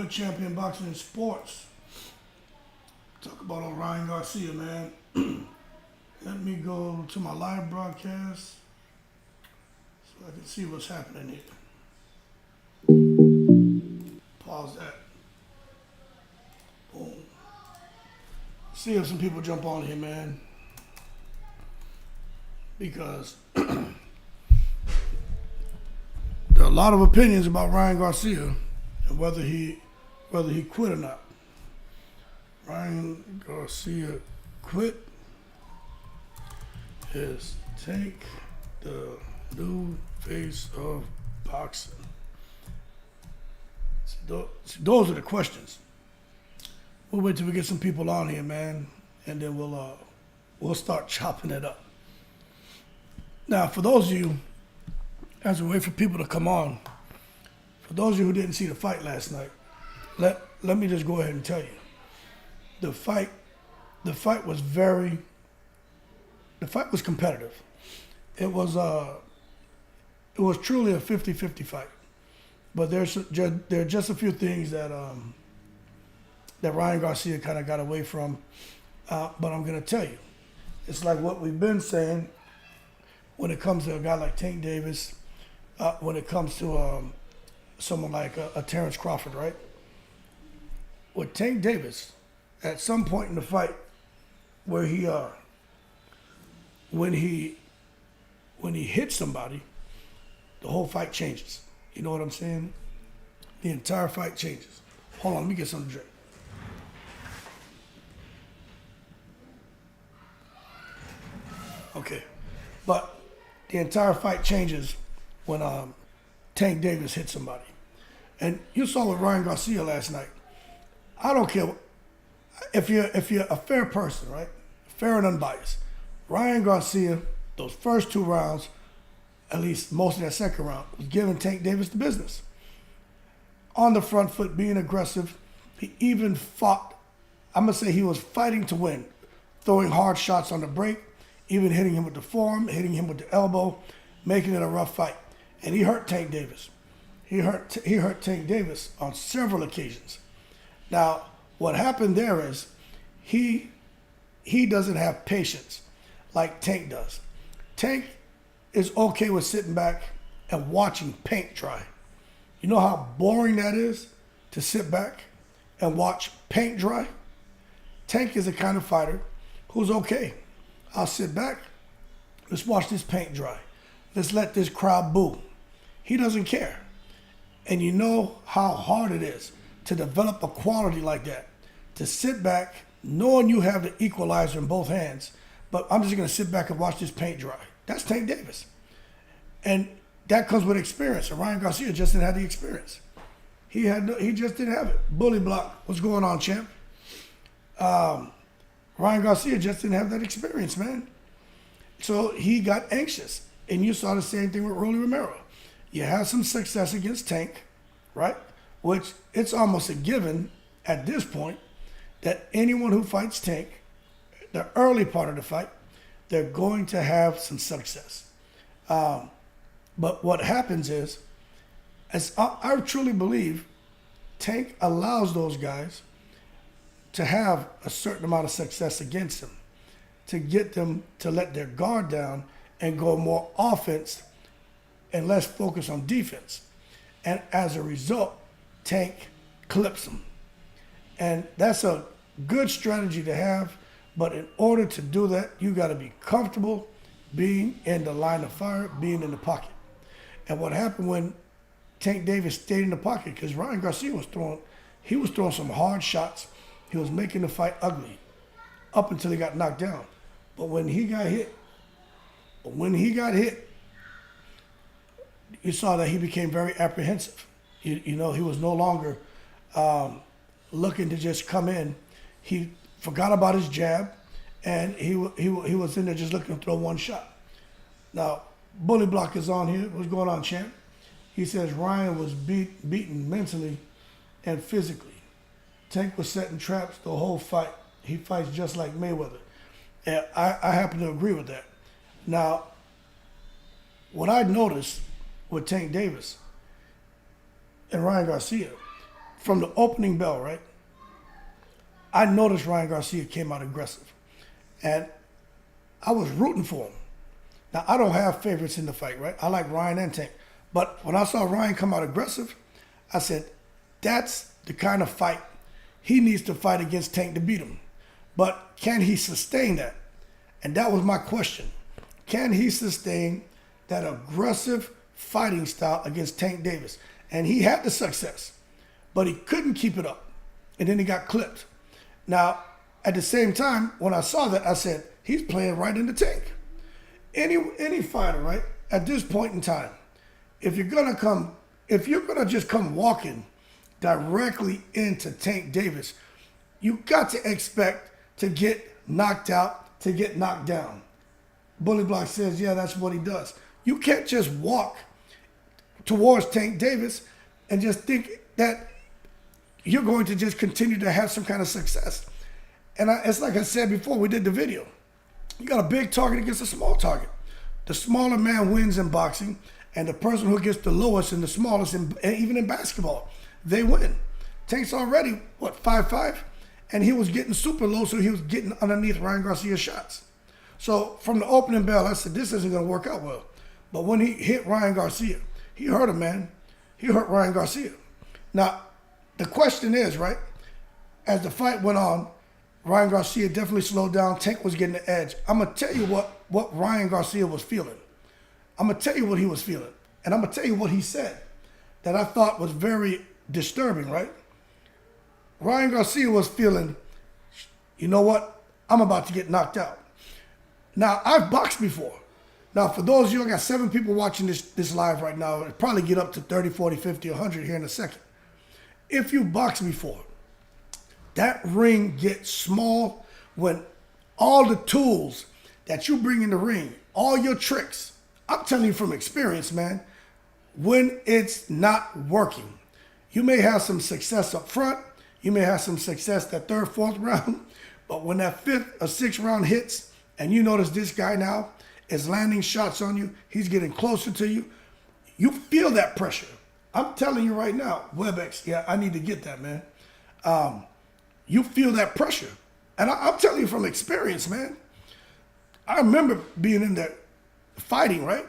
Hood Champion Boxing and Sports. Talk about old Ryan Garcia, man. Let me go to my live broadcast so I can see what's happening here. Pause that. Boom. See if some people jump on here, man. Because there are a lot of opinions about Ryan Garcia and whether he quit or not. Ryan Garcia quit. Is Tank the new face of boxing? Those are the questions. We'll wait till we get some people on here, man, and then we'll start chopping it up. Now, for those of you, as we wait for people to come on, for those of you who didn't see the fight last night, let me just go ahead and tell you, the fight was competitive. It was truly a 50-50 fight. But there are just a few things that Ryan Garcia kind of got away from. But I'm going to tell you, it's like what we've been saying when it comes to a guy like Tank Davis, when it comes to someone like a Terrence Crawford, right? With Tank Davis, at some point in the fight where when he hits somebody, the whole fight changes. You know what I'm saying? The entire fight changes. Hold on, let me get something to drink. Okay. But the entire fight changes when Tank Davis hits somebody. And you saw with Ryan Garcia last night. I don't care if you're a fair person, right? Fair and unbiased. Ryan Garcia, those first two rounds, at least most of that second round, was giving Tank Davis the business. On the front foot, being aggressive. He even fought, I'm going to say he was fighting to win, throwing hard shots on the break, even hitting him with the forearm, hitting him with the elbow, making it a rough fight. And he hurt Tank Davis. He hurt Tank Davis on several occasions. Now, what happened there is he doesn't have patience like Tank does. Tank is okay with sitting back and watching paint dry. You know how boring that is to sit back and watch paint dry? Tank is the kind of fighter who's okay. I'll sit back, let's watch this paint dry. Let's let this crowd boo. He doesn't care. And you know how hard it is to develop a quality like that. To sit back, knowing you have the equalizer in both hands, but I'm just going to sit back and watch this paint dry. That's Tank Davis. And that comes with experience. And Ryan Garcia just didn't have the experience. He just didn't have it. Bully block. What's going on, champ? Ryan Garcia just didn't have that experience, man. So he got anxious. And you saw the same thing with Rolly Romero. You had some success against Tank, right? Which it's almost a given at this point that anyone who fights Tank, the early part of the fight, they're going to have some success. But what happens is, as I truly believe, Tank allows those guys to have a certain amount of success against him, to get them to let their guard down and go more offense and less focus on defense. And as a result, Tank clips him. And that's a good strategy to have, but in order to do that, you got to be comfortable being in the line of fire, being in the pocket. And what happened when Tank Davis stayed in the pocket, because Ryan Garcia was throwing some hard shots. He was making the fight ugly up until he got knocked down. But when he got hit, you saw that he became very apprehensive. You know, he was no longer looking to just come in. He forgot about his jab, and he was in there just looking to throw one shot. Now, Bully Block is on here. What's going on, champ? He says Ryan was beaten mentally and physically. Tank was setting traps the whole fight. He fights just like Mayweather. And I happen to agree with that. Now, what I noticed with Tank Davis and Ryan Garcia, from the opening bell, right? I noticed Ryan Garcia came out aggressive, and I was rooting for him. Now, I don't have favorites in the fight, right? I like Ryan and Tank. But when I saw Ryan come out aggressive, I said, that's the kind of fight he needs to fight against Tank to beat him. But can he sustain that? And that was my question. Can he sustain that aggressive fighting style against Tank Davis? And he had the success, but he couldn't keep it up. And then he got clipped. Now, at the same time, when I saw that, I said, he's playing right into Tank. Any fighter, right, at this point in time, if you're gonna just come walking directly into Tank Davis, you got to expect to get knocked out, to get knocked down. Bully Block says, yeah, that's what he does. You can't just walk towards Tank Davis and just think that you're going to just continue to have some kind of success. And it's like I said before, we did the video. You got a big target against a small target. The smaller man wins in boxing, and the person who gets the lowest and the smallest, even in basketball, they win. Tank's already, 5'5"? And he was getting super low, so he was getting underneath Ryan Garcia's shots. So from the opening bell, I said, this isn't going to work out well. But when he hit Ryan Garcia, he hurt him, man. He hurt Ryan Garcia. Now, the question is, right, as the fight went on, Ryan Garcia definitely slowed down. Tank was getting the edge. I'm going to tell you what Ryan Garcia was feeling. I'm going to tell you what he was feeling. And I'm going to tell you what he said that I thought was very disturbing, right? Ryan Garcia was feeling, you know what? I'm about to get knocked out. Now, I've boxed before. Now, for those of you, I got 7 people watching this live right now. It'll probably get up to 30, 40, 50, 100 here in a second. If you boxed before, that ring gets small when all the tools that you bring in the ring, all your tricks, I'm telling you from experience, man, when it's not working. You may have some success up front. You may have some success that 3rd, 4th round. But when that 5th or 6th round hits and you notice this guy now is landing shots on you, he's getting closer to you, you feel that pressure. I'm telling you right now, WebEx, yeah, I need to get that, man. You feel that pressure. And I'm telling you from experience, man. I remember being in there fighting, right?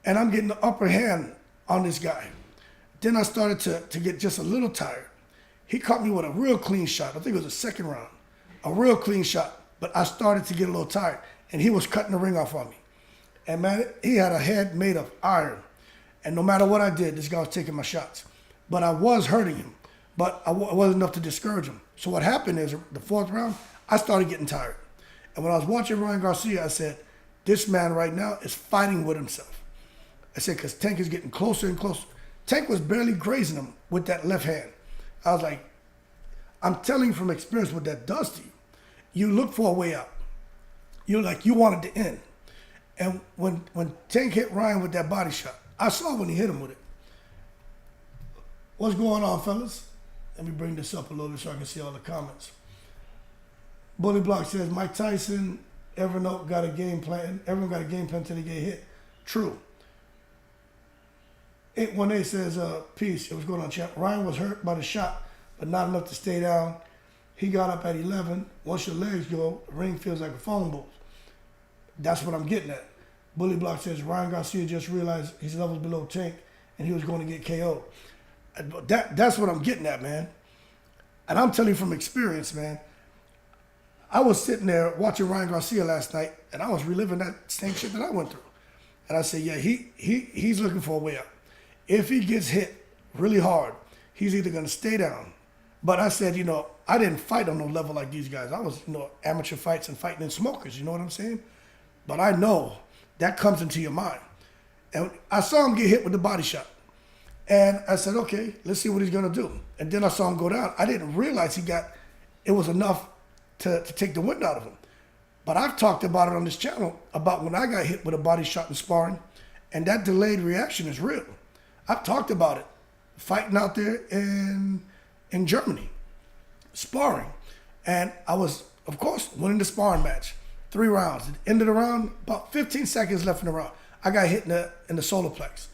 And I'm getting the upper hand on this guy. Then I started to get just a little tired. He caught me with a real clean shot. I think it was the 2nd round. A real clean shot. But I started to get a little tired. And he was cutting the ring off on me. And man, he had a head made of iron. And no matter what I did, this guy was taking my shots. But I was hurting him. But it wasn't enough to discourage him. So what happened is, the 4th round, I started getting tired. And when I was watching Ryan Garcia, I said, this man right now is fighting with himself. I said, because Tank is getting closer and closer. Tank was barely grazing him with that left hand. I was like, I'm telling you from experience what that does to you. You look for a way out. You want it to end. And when Tank hit Ryan with that body shot, I saw when he hit him with it. What's going on, fellas? Let me bring this up a little bit so I can see all the comments. Bully Block says, Mike Tyson, Evernote got a game plan. Everyone got a game plan until they get hit. True. 818 says, peace. What's going on, champ? Ryan was hurt by the shot, but not enough to stay down. He got up at 11. Once your legs go, the ring feels like a phone booth. That's what I'm getting at. Bully Block says, Ryan Garcia just realized his level's below Tank, and he was going to get KO'd. That's what I'm getting at, man. And I'm telling you from experience, man. I was sitting there watching Ryan Garcia last night, and I was reliving that same shit that I went through. And I said, yeah, he's looking for a way out. If he gets hit really hard, he's either going to stay down. But I said, I didn't fight on no level like these guys. I was, amateur fights and fighting in smokers, you know what I'm saying? But I know that comes into your mind. And I saw him get hit with the body shot. And I said, okay, let's see what he's going to do. And then I saw him go down. I didn't realize it was enough to take the wind out of him. But I've talked about it on this channel, about when I got hit with a body shot in sparring, and that delayed reaction is real. I've talked about it, fighting out there in Germany, sparring. And I was, of course, winning the sparring match. 3 rounds. At the end of the round, about 15 seconds left in the round, I got hit in the solar plex.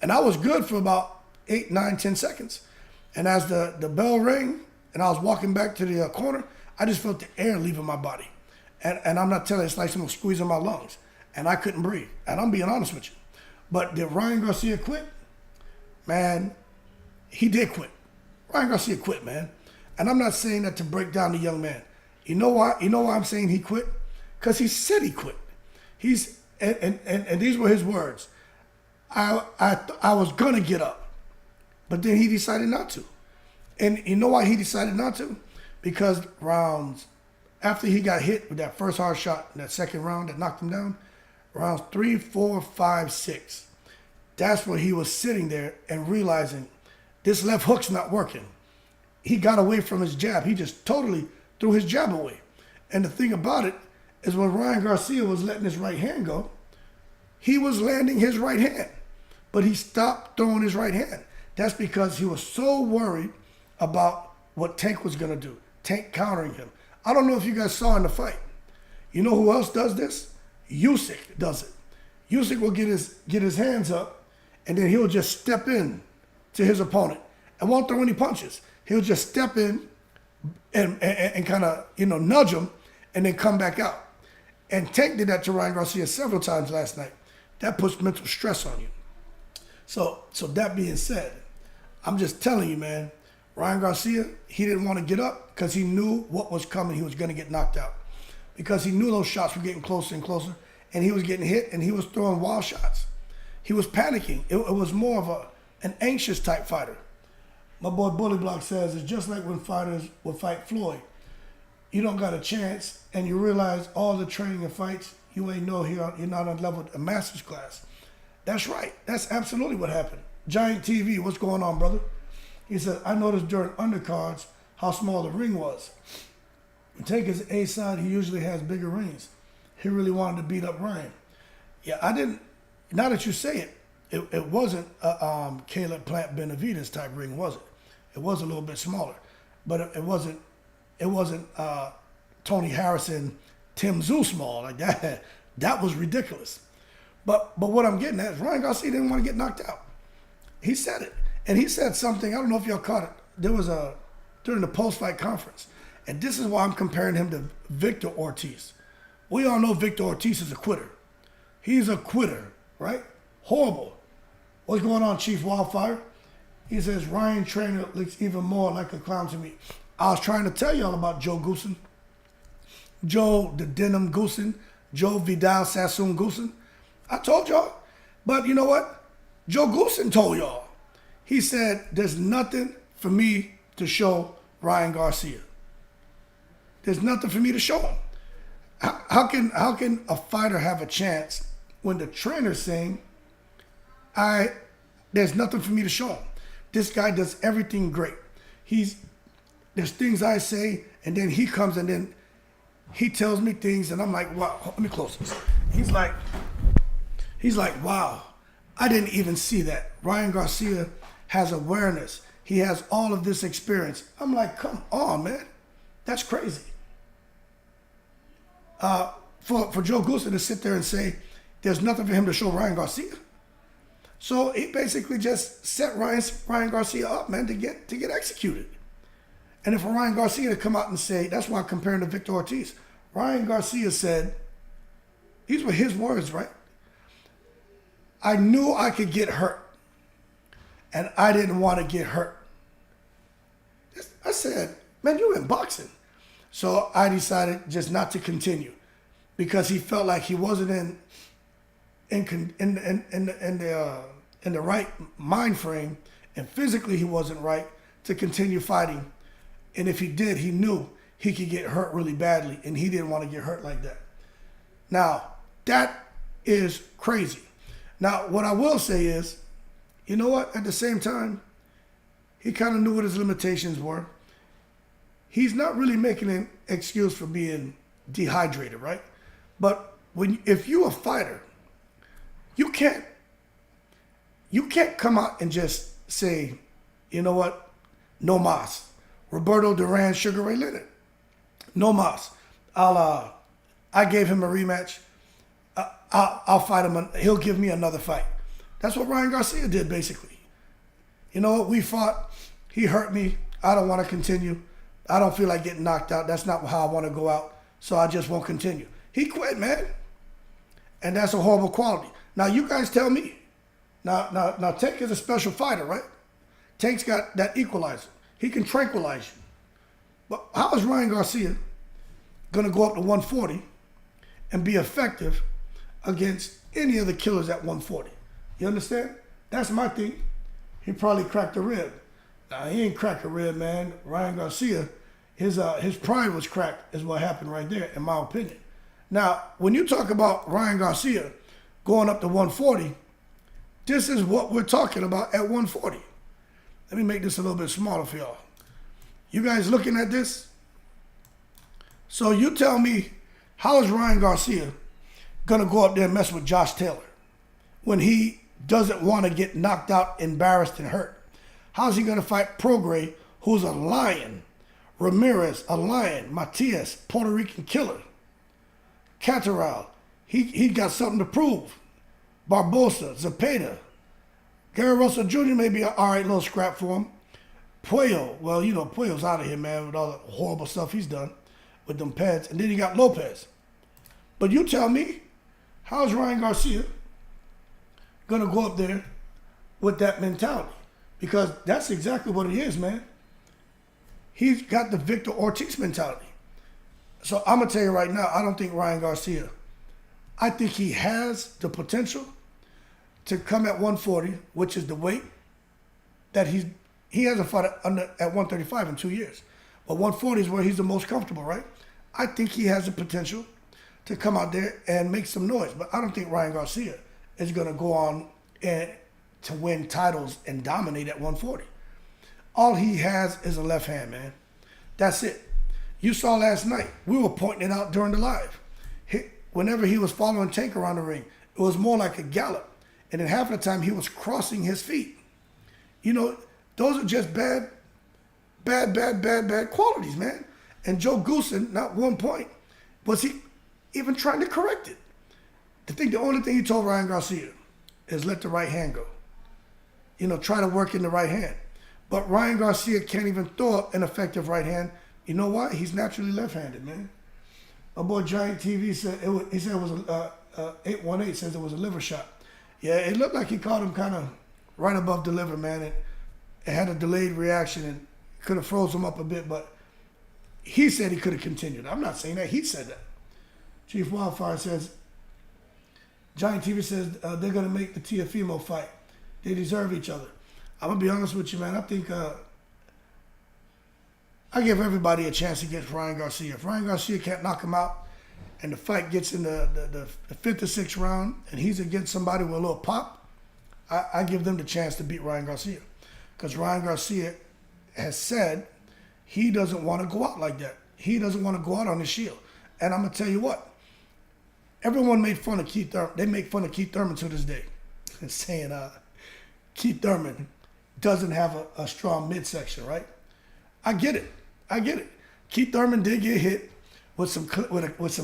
And I was good for about 8, 9, 10 seconds. And as the bell rang and I was walking back to the corner, I just felt the air leaving my body. And I'm not telling you, it's like someone squeezing my lungs. And I couldn't breathe. And I'm being honest with you. But did Ryan Garcia quit? Man, he did quit. Ryan Garcia quit, man. And I'm not saying that to break down the young man. You know why? You know why I'm saying he quit? Because he said he quit. And these were his words. I was gonna get up, but then he decided not to. And you know why he decided not to? Because rounds after he got hit with that first hard shot in that second round that knocked him down, rounds 3, 4, 5, 6. That's where he was sitting there and realizing this left hook's not working. He got away from his jab. He just totally threw his jab away. And the thing about it is when Ryan Garcia was letting his right hand go, he was landing his right hand, but he stopped throwing his right hand. That's because he was so worried about what Tank was going to do. Tank countering him. I don't know if you guys saw in the fight. You know who else does this? Usyk does it. Usyk will get his hands up, and then he'll just step in to his opponent and won't throw any punches. He'll just step in and kind of nudge him, and then come back out. And Tank did that to Ryan Garcia several times last night. That puts mental stress on you. So that being said, I'm just telling you, man, Ryan Garcia, he didn't want to get up because he knew what was coming. He was going to get knocked out because he knew those shots were getting closer and closer, and he was getting hit, and he was throwing wild shots. He was panicking. It was more of an anxious type fighter. My boy Bully Block says it's just like when fighters would fight Floyd. You don't got a chance, and you realize all the training and fights, you ain't know here, you're not on level a master's class. That's right. That's absolutely what happened. Giant TV, what's going on, brother? He said, I noticed during undercards how small the ring was. Take his A side, he usually has bigger rings. He really wanted to beat up Ryan. Yeah, I didn't, now that you say it, it wasn't a Caleb Plant Benavidez type ring, was it? It was a little bit smaller, but it wasn't Tony Harrison, Tim Tszyu small like that. That was ridiculous. But what I'm getting at is Ryan Garcia didn't want to get knocked out. He said it. And he said something, I don't know if y'all caught it. There was during the post-fight conference. And this is why I'm comparing him to Victor Ortiz. We all know Victor Ortiz is a quitter. He's a quitter, right? Horrible. What's going on, Chief Wildfire? He says, Ryan Trainer looks even more like a clown to me. I was trying to tell y'all about Joe Goosen. Joe the Denim Goosen. Joe Vidal Sassoon Goosen. I told y'all. But you know what? Joe Goosen told y'all. He said, there's nothing for me to show Ryan Garcia. There's nothing for me to show him. How can a fighter have a chance when the trainer's saying, there's nothing for me to show him? This guy does everything great. There's things I say, and then he comes and then he tells me things, and I'm like, wow, let me close this. He's like, wow, I didn't even see that. Ryan Garcia has awareness. He has all of this experience. I'm like, come on, man. That's crazy. For Joe Goosen to sit there and say, there's nothing for him to show Ryan Garcia. So he basically just set Ryan Garcia up, man, to get executed. And if for Ryan Garcia to come out and say, that's why I'm comparing to Victor Ortiz. Ryan Garcia said, these were his words, right? I knew I could get hurt, and I didn't want to get hurt. I said, man, you in boxing. So I decided just not to continue because he felt like he wasn't in the right mind frame, and physically he wasn't right to continue fighting. And if he did, he knew he could get hurt really badly, and he didn't want to get hurt like that. Now, that is crazy. Now, what I will say is, you know what? At the same time, he kind of knew what his limitations were. He's not really making an excuse for being dehydrated, right? But if you're a fighter, you can't come out and just say, you know what? No mas. Roberto Duran, Sugar Ray Leonard. No mas. I gave him a rematch. I'll fight him. He'll give me another fight. That's what Ryan Garcia did, basically. You know what? We fought. he hurt me. I don't want to continue. I don't feel like getting knocked out. That's not how I want to go out. So I just won't continue. He quit, man. And that's a horrible quality. Now, you guys tell me. Now, Tank is a special fighter, right? Tank's got that equalizer. He can tranquilize you. But how is Ryan Garcia going to go up to 140 and be effective against any of the killers at 140? You understand? That's my thing. He probably cracked a rib. Now, he ain't cracked a rib, man. Ryan Garcia, his pride was cracked is what happened right there, in my opinion. Now, when you talk about Ryan Garcia going up to 140, this is what we're talking about at 140. Let me make this a little bit smaller for y'all. You guys looking at this? So you tell me, how is Ryan Garcia going to go up there and mess with Josh Taylor when he doesn't want to get knocked out, embarrassed, and hurt? How's he going to fight Prograis, who's a lion? Ramirez, a lion. Matias, Puerto Rican killer. Catterall, he got something to prove. Barbosa, Zepeda. Gary Russell Jr. may be an all right little scrap for him. Puello, well, you know, Puello's out of here, man, with all the horrible stuff he's done with them pads. And then you got Lopez. But you tell me, how's Ryan Garcia going to go up there with that mentality? Because that's exactly what it is, man. He's got the Victor Ortiz mentality. So I'm going to tell you right now, I don't think Ryan Garcia, I think he has the potential to come at 140, which is the weight that he hasn't fought at 135 in 2 years. But 140 is where he's the most comfortable, right? I think he has the potential to come out there and make some noise. But I don't think Ryan Garcia is going to go on and to win titles and dominate at 140. All he has is a left hand, man. That's it. You saw last night, we were pointing it out during the live. Whenever he was following Tank around the ring, it was more like a gallop. And then half of the time he was crossing his feet. You know, those are just bad qualities, man. And Joe Goosen, not one point, was he even trying to correct it. The only thing he told Ryan Garcia is let the right hand go. You know, try to work in the right hand. But Ryan Garcia can't even throw an effective right hand. You know why? He's naturally left-handed, man. My boy Giant TV said it was 818 says it was a liver shot. Yeah, it looked like he caught him kind of right above the liver, man. It had a delayed reaction and could have froze him up a bit, but he said he could have continued. I'm not saying that. He said that. Chief Wildfire says, Giant TV says they're going to make the Teofimo fight. They deserve each other. I'm going to be honest with you, man. I think I give everybody a chance against Ryan Garcia. If Ryan Garcia can't knock him out and the fight gets in the fifth or sixth round and he's against somebody with a little pop, I give them the chance to beat Ryan Garcia. Because Ryan Garcia has said he doesn't want to go out like that. He doesn't want to go out on his shield. And I'm going to tell you what. Everyone made fun of Keith Thurman. They make fun of Keith Thurman to this day. Saying Keith Thurman doesn't have a strong midsection, right? I get it. Keith Thurman did get hit with some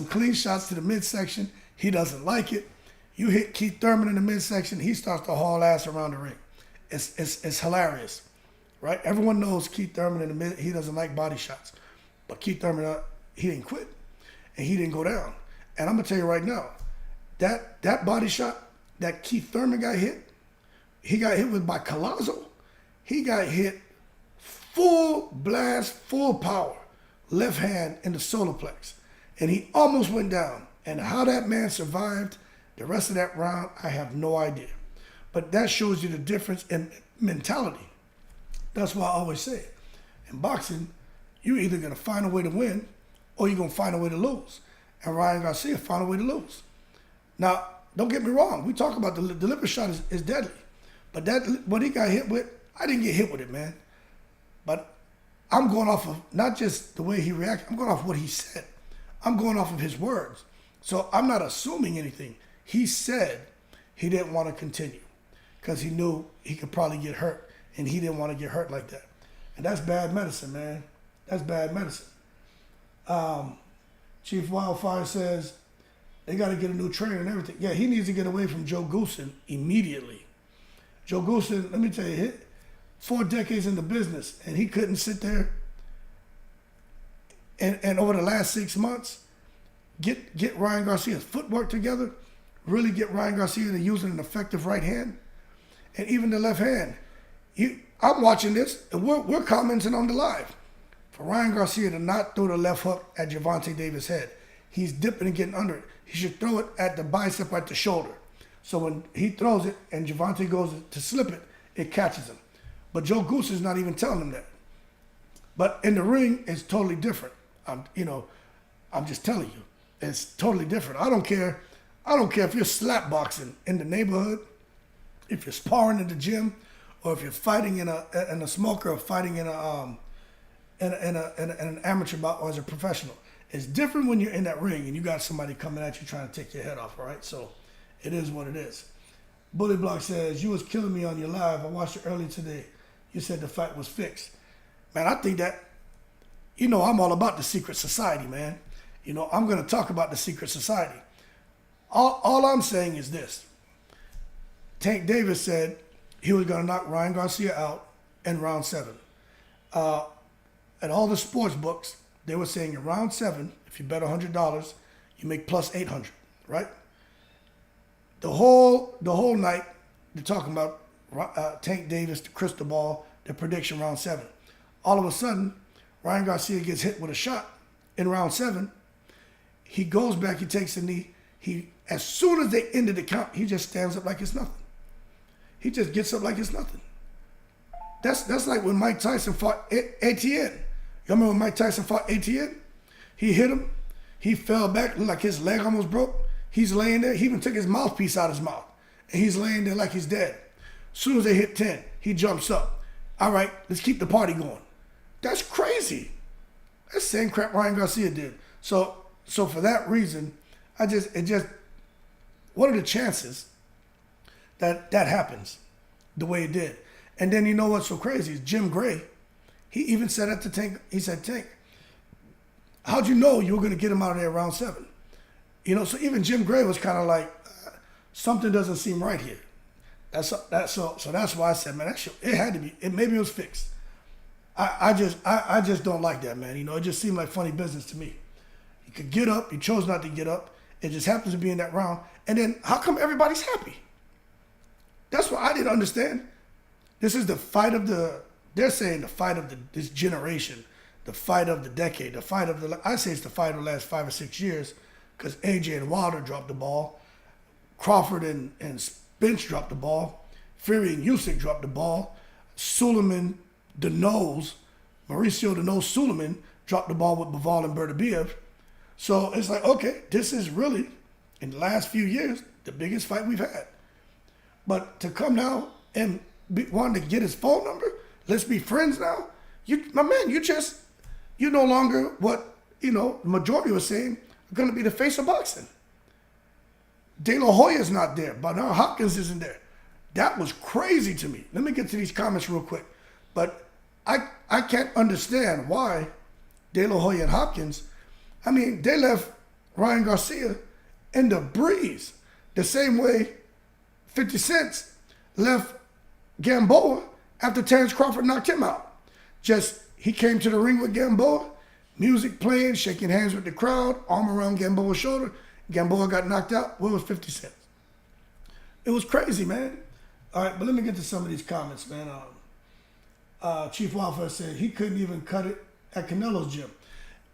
clean shots to the midsection. He doesn't like it. You hit Keith Thurman in the midsection, he starts to haul ass around the ring. It's hilarious, right? Everyone knows Keith Thurman in the mid. He doesn't like body shots, but Keith Thurman he didn't quit and he didn't go down. And I'm gonna tell you right now, that body shot that Keith Thurman got hit, he got hit with by Collazo. He got hit full blast, full power, left hand in the solar plex. And he almost went down. And how that man survived the rest of that round, I have no idea. But that shows you the difference in mentality. That's why I always say, in boxing, you're either going to find a way to win or you're going to find a way to lose. And Ryan Garcia found a way to lose. Now, don't get me wrong. We talk about the liver shot is deadly. But what he got hit with, I didn't get hit with it, man. But I'm going off of not just the way he reacted. I'm going off what he said. I'm going off of his words. So I'm not assuming anything. He said he didn't want to continue because he knew he could probably get hurt, and he didn't want to get hurt like that. And that's bad medicine, man. That's bad medicine. Chief Wildfire says they got to get a new trainer and everything. Yeah, he needs to get away from Joe Goosen immediately. Joe Goosen, let me tell you, 4 decades in the business, and he couldn't sit there and over the last 6 months get Ryan Garcia's footwork together, really get Ryan Garcia to using an effective right hand, and even the left hand. I'm watching this, and we're commenting on the live. For Ryan Garcia to not throw the left hook at Gervonta Davis' head, he's dipping and getting under it. He should throw it at the bicep, at the shoulder. So when he throws it and Gervonta goes to slip it, it catches him. But Joe Goose is not even telling him that. But in the ring, it's totally different. I'm just telling you, it's totally different. I don't care if you're slap boxing in the neighborhood, if you're sparring in the gym, or if you're fighting in a smoker, or fighting in an amateur bout or as a professional. It's different when you're in that ring and you got somebody coming at you trying to take your head off, all right? So it is what it is. Bully Block says, you was killing me on your live. I watched it earlier today. You said the fight was fixed. Man, I think that, I'm all about the secret society, man. I'm going to talk about the secret society. All I'm saying is this. Tank Davis said he was going to knock Ryan Garcia out in round 7. At all the sports books, they were saying in round 7, if you bet $100, you make plus 800, right? The whole night, they're talking about Tank Davis, the crystal ball, the prediction round 7. All of a sudden, Ryan Garcia gets hit with a shot in round 7. He goes back, he takes a knee. As soon as they ended the count, he just stands up like it's nothing. He just gets up like it's nothing. That's like when Mike Tyson fought ATN. You remember when Mike Tyson fought ATN? He hit him. He fell back, looked like his leg almost broke. He's laying there. He even took his mouthpiece out of his mouth. And he's laying there like he's dead. As soon as they hit 10, he jumps up. All right, let's keep the party going. That's crazy. That's the same crap Ryan Garcia did. So for that reason, what are the chances that happens the way it did? And then you know what's so crazy is Jim Gray, he even said at the Tank, he said, Tank, how'd you know you were going to get him out of there round 7? So even Jim Gray was kind of like, something doesn't seem right here. So that's why I said, man, it had to be, maybe it was fixed. I just don't like that, man. It just seemed like funny business to me. You could get up, you chose not to get up. It just happens to be in that round. And then how come everybody's happy? That's what I didn't understand. This is the fight of they're saying the fight of this generation, the fight of the decade, I say it's the fight of the last 5 or 6 years, because AJ and Wilder dropped the ball, Crawford and Spence dropped the ball, Fury and Usyk dropped the ball, Mauricio the Nose Suleiman dropped the ball with Bivol and Bertobiev. So it's like, okay, this is really, in the last few years, the biggest fight we've had. But to come now and wanting to get his phone number, let's be friends now. My man, you're no longer what, the majority was saying, are going to be the face of boxing. De La Hoya's not there. Bernard Hopkins isn't there. That was crazy to me. Let me get to these comments real quick. But I can't understand why De La Hoya and Hopkins, they left Ryan Garcia in the breeze. The same way 50 Cent left Gamboa after Terrence Crawford knocked him out. He came to the ring with Gamboa, music playing, shaking hands with the crowd, arm around Gamboa's shoulder. Gamboa got knocked out. Where was 50 Cent? It was crazy, man. All right, but let me get to some of these comments, man. Chief Wildfire said he couldn't even cut it at Canelo's gym.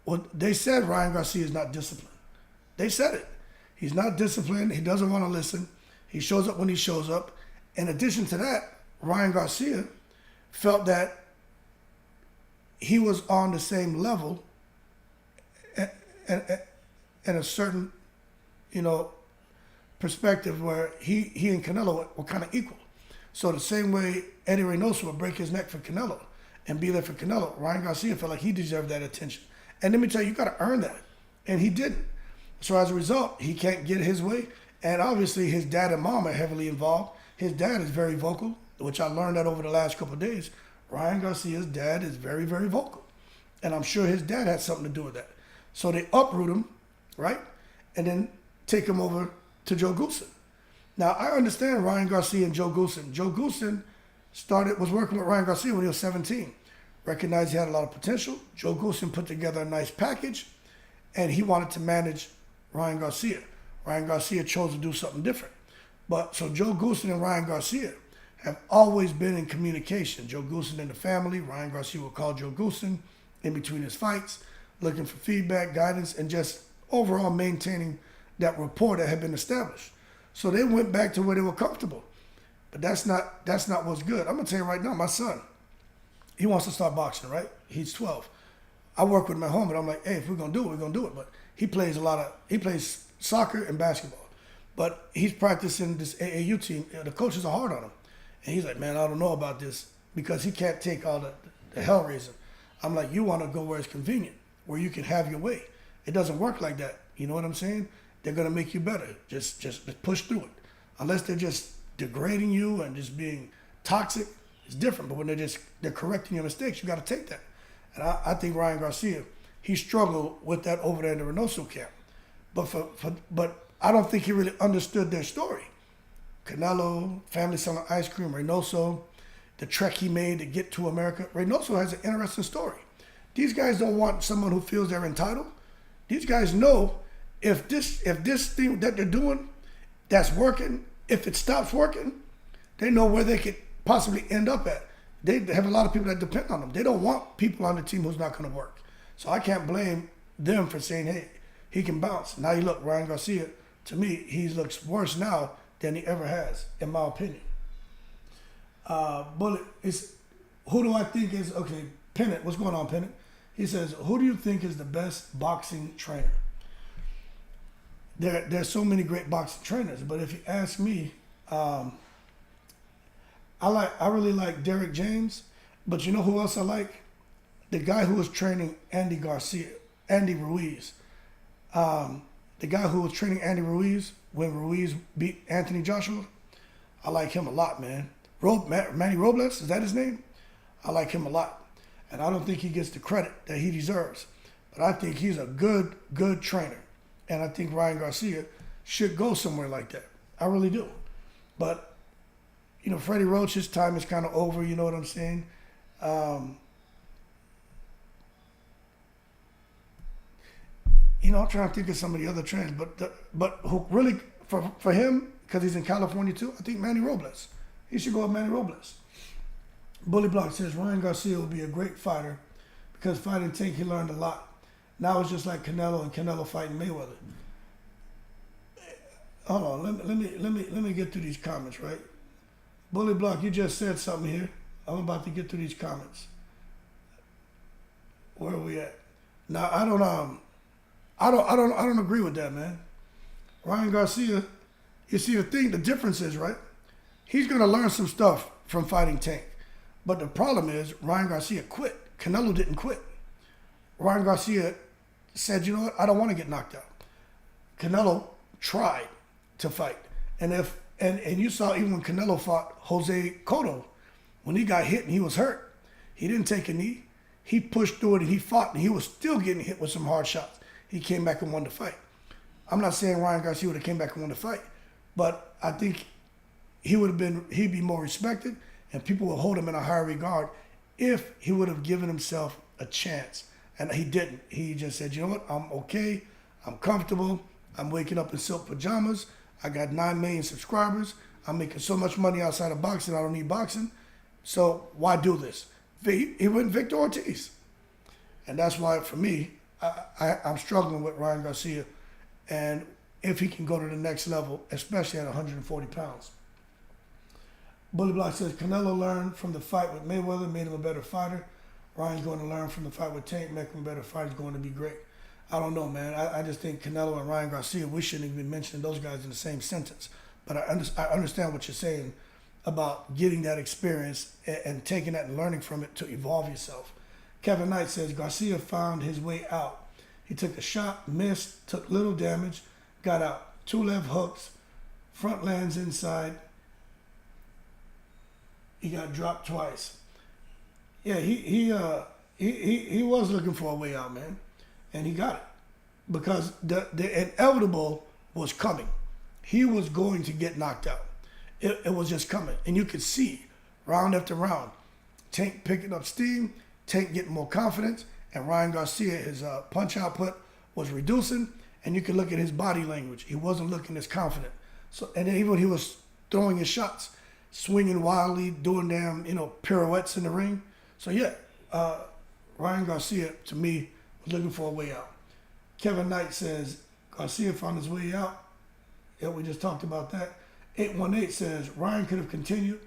Well, they said Ryan Garcia is not disciplined. They said it. He's not disciplined. He doesn't want to listen. He shows up when he shows up. In addition to that, Ryan Garcia felt that he was on the same level and a certain, perspective where he and Canelo were kind of equal. So the same way Eddie Reynoso would break his neck for Canelo and be there for Canelo, Ryan Garcia felt like he deserved that attention. And let me tell you, you got to earn that. And he didn't. So as a result, he can't get his way. And obviously his dad and mom are heavily involved. His dad is very vocal, which I learned that over the last couple of days. Ryan Garcia's dad is very, very vocal. And I'm sure his dad had something to do with that. So they uproot him, right? And then take him over to Joe Goosen. Now, I understand Ryan Garcia and Joe Goosen. Joe Goosen was working with Ryan Garcia when he was 17. Recognized he had a lot of potential. Joe Goossen put together a nice package, and he wanted to manage Ryan Garcia. Ryan Garcia chose to do something different. But so Joe Goossen and Ryan Garcia have always been in communication. Joe Goossen and the family, Ryan Garcia would call Joe Goossen in between his fights, looking for feedback, guidance, and just overall maintaining that rapport that had been established. So they went back to where they were comfortable. But that's not what's good. I'm gonna tell you right now, my son, he wants to start boxing, right? He's 12. I work with him at home, and I'm like, hey, if we're gonna do it, we're gonna do it. But he plays soccer and basketball. But he's practicing this AAU team. The coaches are hard on him. And he's like, man, I don't know about this because he can't take all the hell raising. I'm like, you want to go where it's convenient, where you can have your way. It doesn't work like that. You know what I'm saying? They're going to make you better. Just push through it. Unless they're just degrading you and just being toxic, it's different. But when they're correcting your mistakes, you got to take that. And I think Ryan Garcia, he struggled with that over there in the Reynoso camp. But I don't think he really understood their story. Canelo, family selling ice cream, Reynoso, the trek he made to get to America. Reynoso has an interesting story. These guys don't want someone who feels they're entitled. These guys know if this thing that they're doing that's working, if it stops working, they know where they could possibly end up at. They have a lot of people that depend on them. They don't want people on the team who's not going to work. So I can't blame them for saying, hey, he can bounce. Now you look, Ryan Garcia, to me, he looks worse now than he ever has, in my opinion. Bullet, who do I think is, okay, Pennant, what's going on, Pennant? He says, who do you think is the best boxing trainer? There's so many great boxing trainers, but if you ask me, I really like Derek James, but you know who else I like? The guy who was training Andy Ruiz. The guy who was training Andy Ruiz when Ruiz beat Anthony Joshua, I like him a lot, man. Manny Robles, is that his name? I like him a lot. And I don't think he gets the credit that he deserves. But I think he's a good trainer. And I think Ryan Garcia should go somewhere like that. I really do. But, you know, Freddie Roach, his time is kind of over, you know what I'm saying? You know, I'm trying to think of some of the other trainers, but who really, for him, because he's in California too, I think Manny Robles. He should go with Manny Robles. Bully Block says Ryan Garcia will be a great fighter because fighting Tank, he learned a lot. Now it's just like Canelo and Canelo fighting Mayweather. Hold on, let me get through these comments, right? Bully Block, you just said something here. I'm about to get through these comments. Where are we at? Now I don't agree with that, man. Ryan Garcia, you see the difference is, right? He's gonna learn some stuff from fighting Tank. But the problem is Ryan Garcia quit. Canelo didn't quit. Ryan Garcia said, you know what, I don't want to get knocked out. Canelo tried to fight. And you saw even when Canelo fought Jose Cotto, when he got hit and he was hurt, he didn't take a knee. He pushed through it and he fought and he was still getting hit with some hard shots. He came back and won the fight. I'm not saying Ryan Garcia would have came back and won the fight, but I think he'd be more respected and people would hold him in a higher regard if he would have given himself a chance. And he didn't. He just said, you know what, I'm okay, I'm comfortable, I'm waking up in silk pajamas, I got 9 million subscribers, I'm making so much money outside of boxing, I don't need boxing, so why do this? He went Victor Ortiz. And that's why, for me, I'm struggling with Ryan Garcia, and if he can go to the next level, especially at 140 pounds. Bully Block says, Canelo learned from the fight with Mayweather, made him a better fighter. Ryan's going to learn from the fight with Tank, make him a better fighter. He's going to be great. I don't know, man. I just think Canelo and Ryan Garcia, we shouldn't even be mentioning those guys in the same sentence. But I understand what you're saying about getting that experience and taking that and learning from it to evolve yourself. Kevin Knight says, Garcia found his way out. He took a shot, missed, took little damage, got out. 2 left hooks, front lands inside. He got dropped twice. Yeah, he was looking for a way out, man, and he got it because the inevitable was coming. He was going to get knocked out. It was just coming, and you could see round after round. Tank picking up steam, Tank getting more confidence, and Ryan Garcia, his punch output was reducing, and you can look at his body language. He wasn't looking as confident. So, and then even when he was throwing his shots, swinging wildly, doing damn, pirouettes in the ring. So yeah, Ryan Garcia, to me, was looking for a way out. Kevin Knight says Garcia found his way out. Yeah, we just talked about that. 818 says Ryan could have continued.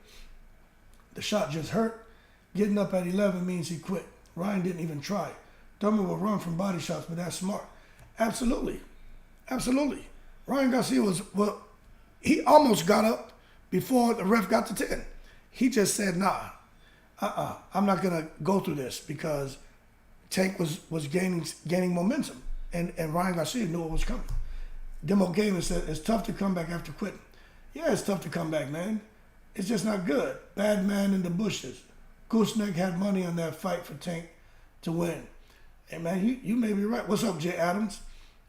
The shot just hurt. Getting up at 11 means he quit. Ryan didn't even try. Thurman will run from body shots, but that's smart. Absolutely. Absolutely. Ryan Garcia he almost got up before the ref got to 10. He just said, nah, I'm not going to go through this because Tank was gaining momentum, and Ryan Garcia knew it was coming. Demo Gaiman said, it's tough to come back after quitting. Yeah, it's tough to come back, man. It's just not good. Bad man in the bushes. Gooseneck had money on that fight for Tank to win. Hey, man, you may be right. What's up, Jay Adams?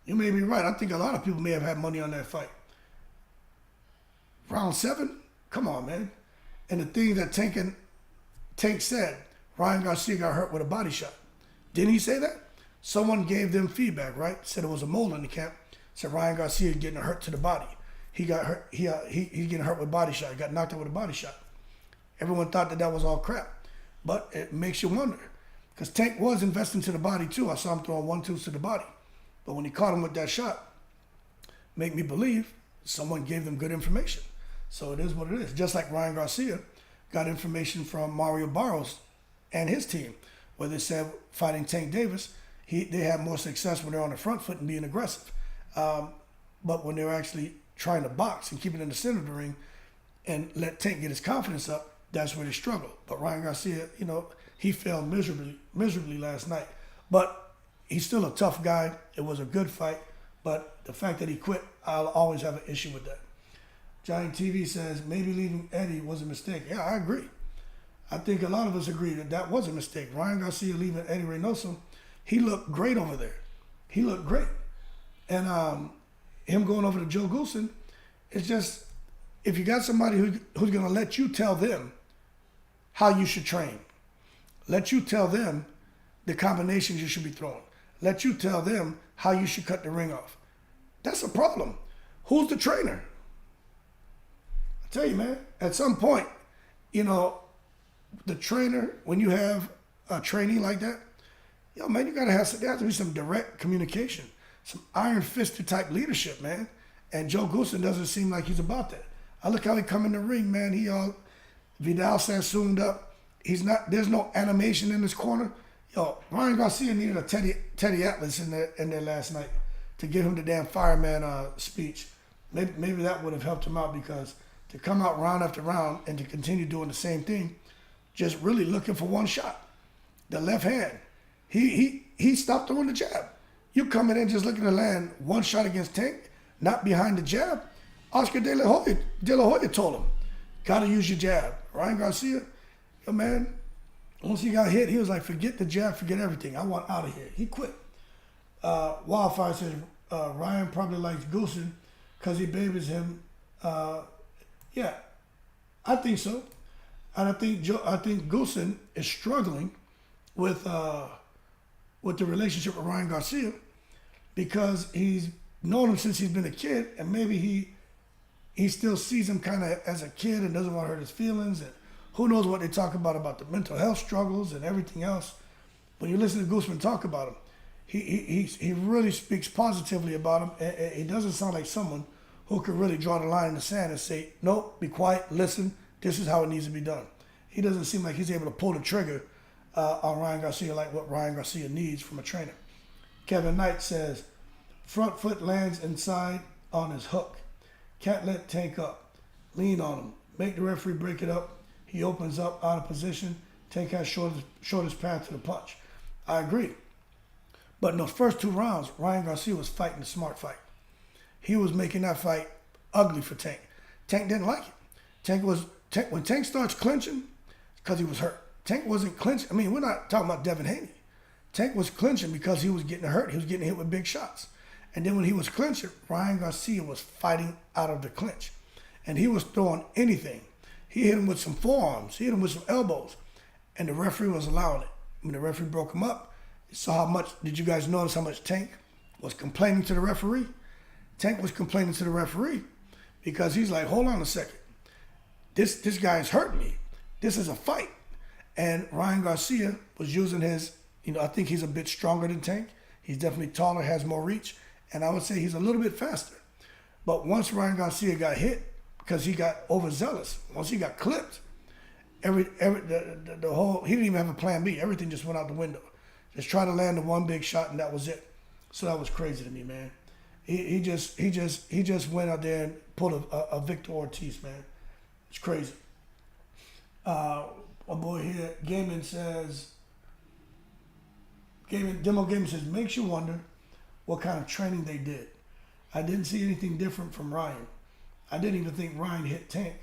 You may be right. I think a lot of people may have had money on that fight. Round 7? Come on, man. And the thing that Tank said, Ryan Garcia got hurt with a body shot. Didn't he say that? Someone gave them feedback, right? Said it was a mole in the camp. Said Ryan Garcia getting hurt to the body. He got hurt. He's getting hurt with body shot. He got knocked out with a body shot. Everyone thought that was all crap. But it makes you wonder. Because Tank was investing to the body too. I saw him throwing 1-2s to the body. But when he caught him with that shot, make me believe someone gave them good information. So it is what it is. Just like Ryan Garcia got information from Mario Barros and his team, where they said fighting Tank Davis, they had more success when they're on the front foot and being aggressive. But when they're actually trying to box and keep it in the center of the ring and let Tank get his confidence up, that's where they struggle. But Ryan Garcia, he failed miserably last night. But he's still a tough guy. It was a good fight. But the fact that he quit, I'll always have an issue with that. Giant TV says, maybe leaving Eddie was a mistake. Yeah, I agree. I think a lot of us agree that was a mistake. Ryan Garcia leaving Eddie Reynoso, he looked great over there. He looked great. And him going over to Joe Goosen, it's just, if you got somebody who's going to let you tell them how you should train, let you tell them the combinations you should be throwing, let you tell them how you should cut the ring off, that's a problem. Who's the trainer? I tell you, man, at some point, the trainer, when you have a trainee like that, man, there has to be some direct communication, some iron-fisted type leadership, man. And Joe Goosen doesn't seem like he's about that. I look how he come in the ring, man. He all Vidal Sassooned up. There's no animation in his corner. Ryan Garcia needed a Teddy Atlas in there last night to give him the damn fireman speech. Maybe that would have helped him out, because to come out round after round and to continue doing the same thing, just really looking for one shot. The left hand. He stopped throwing the jab. You coming in just looking to land one shot against Tank, not behind the jab. Oscar De La Hoya told him, gotta use your jab. Ryan Garcia, man, once he got hit, he was like, forget the jab, forget everything. I want out of here. He quit. Wildfire says, Ryan probably likes Goosen because he babies him. Yeah, I think so. And I think Goosen is struggling with the relationship with Ryan Garcia, because he's known him since he's been a kid, and maybe he still sees him kind of as a kid and doesn't want to hurt his feelings, and who knows what they talk about the mental health struggles and everything else. When you listen to Gooseman talk about him, he really speaks positively about him, and he doesn't sound like someone who could really draw the line in the sand and say, nope, be quiet, listen, this is how it needs to be done. He doesn't seem like he's able to pull the trigger on Ryan Garcia like what Ryan Garcia needs from a trainer. Kevin Knight says, front foot lands inside on his hook. Can't let Tank up. Lean on him. Make the referee break it up. He opens up out of position. Tank has shortest path to the punch. I agree. But in those first 2 rounds, Ryan Garcia was fighting a smart fight. He was making that fight ugly for Tank. Tank didn't like it. When Tank starts clinching, because he was hurt. Tank wasn't clinching. I mean, we're not talking about Devin Haney. Tank was clinching because he was getting hurt. He was getting hit with big shots. And then when he was clinching, Ryan Garcia was fighting out of the clinch. And he was throwing anything. He hit him with some forearms. He hit him with some elbows. And the referee was allowing it. When the referee broke him up, you saw how much, did you guys notice how much Tank was complaining to the referee? Tank was complaining to the referee because he's like, hold on a second. This guy's hurting me. This is a fight. And Ryan Garcia was using his, I think he's a bit stronger than Tank. He's definitely taller, has more reach. And I would say he's a little bit faster. But once Ryan Garcia got hit, because he got overzealous, once he got clipped, the whole, he didn't even have a plan B. Everything just went out the window. Just try to land the one big shot and that was it. So that was crazy to me, man. He just went out there and pulled a Victor Ortiz, man. It's crazy. My boy here, Demo Gaming says, makes you wonder what kind of training they did. I didn't see anything different from Ryan. I didn't even think Ryan hit Tank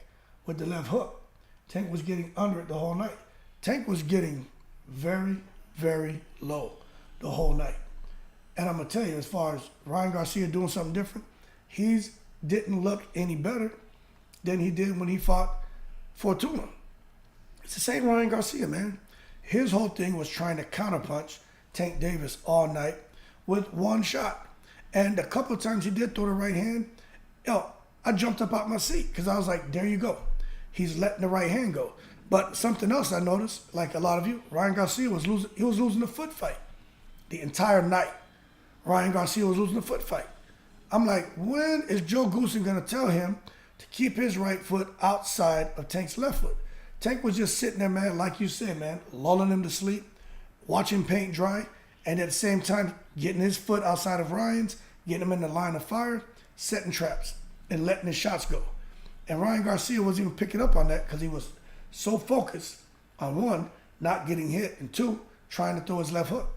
with the left hook. Tank was getting under it the whole night. Tank was getting very, very low the whole night. And I'm going to tell you, as far as Ryan Garcia doing something different, he didn't look any better than he did when he fought Fortuna. It's the same Ryan Garcia, man. His whole thing was trying to counterpunch Tank Davis all night with one shot. And a couple of times he did throw the right hand. I jumped up out my seat because I was like, there you go. He's letting the right hand go. But something else I noticed, like a lot of you, Ryan Garcia was losing the foot fight the entire night. Ryan Garcia was losing the foot fight. I'm like, when is Joe Goossen going to tell him to keep his right foot outside of Tank's left foot? Tank was just sitting there, man, like you said, man, lulling him to sleep, watching paint dry, and at the same time getting his foot outside of Ryan's, getting him in the line of fire, setting traps, and letting his shots go. And Ryan Garcia wasn't even picking up on that because he was so focused on one, not getting hit, and two, trying to throw his left hook.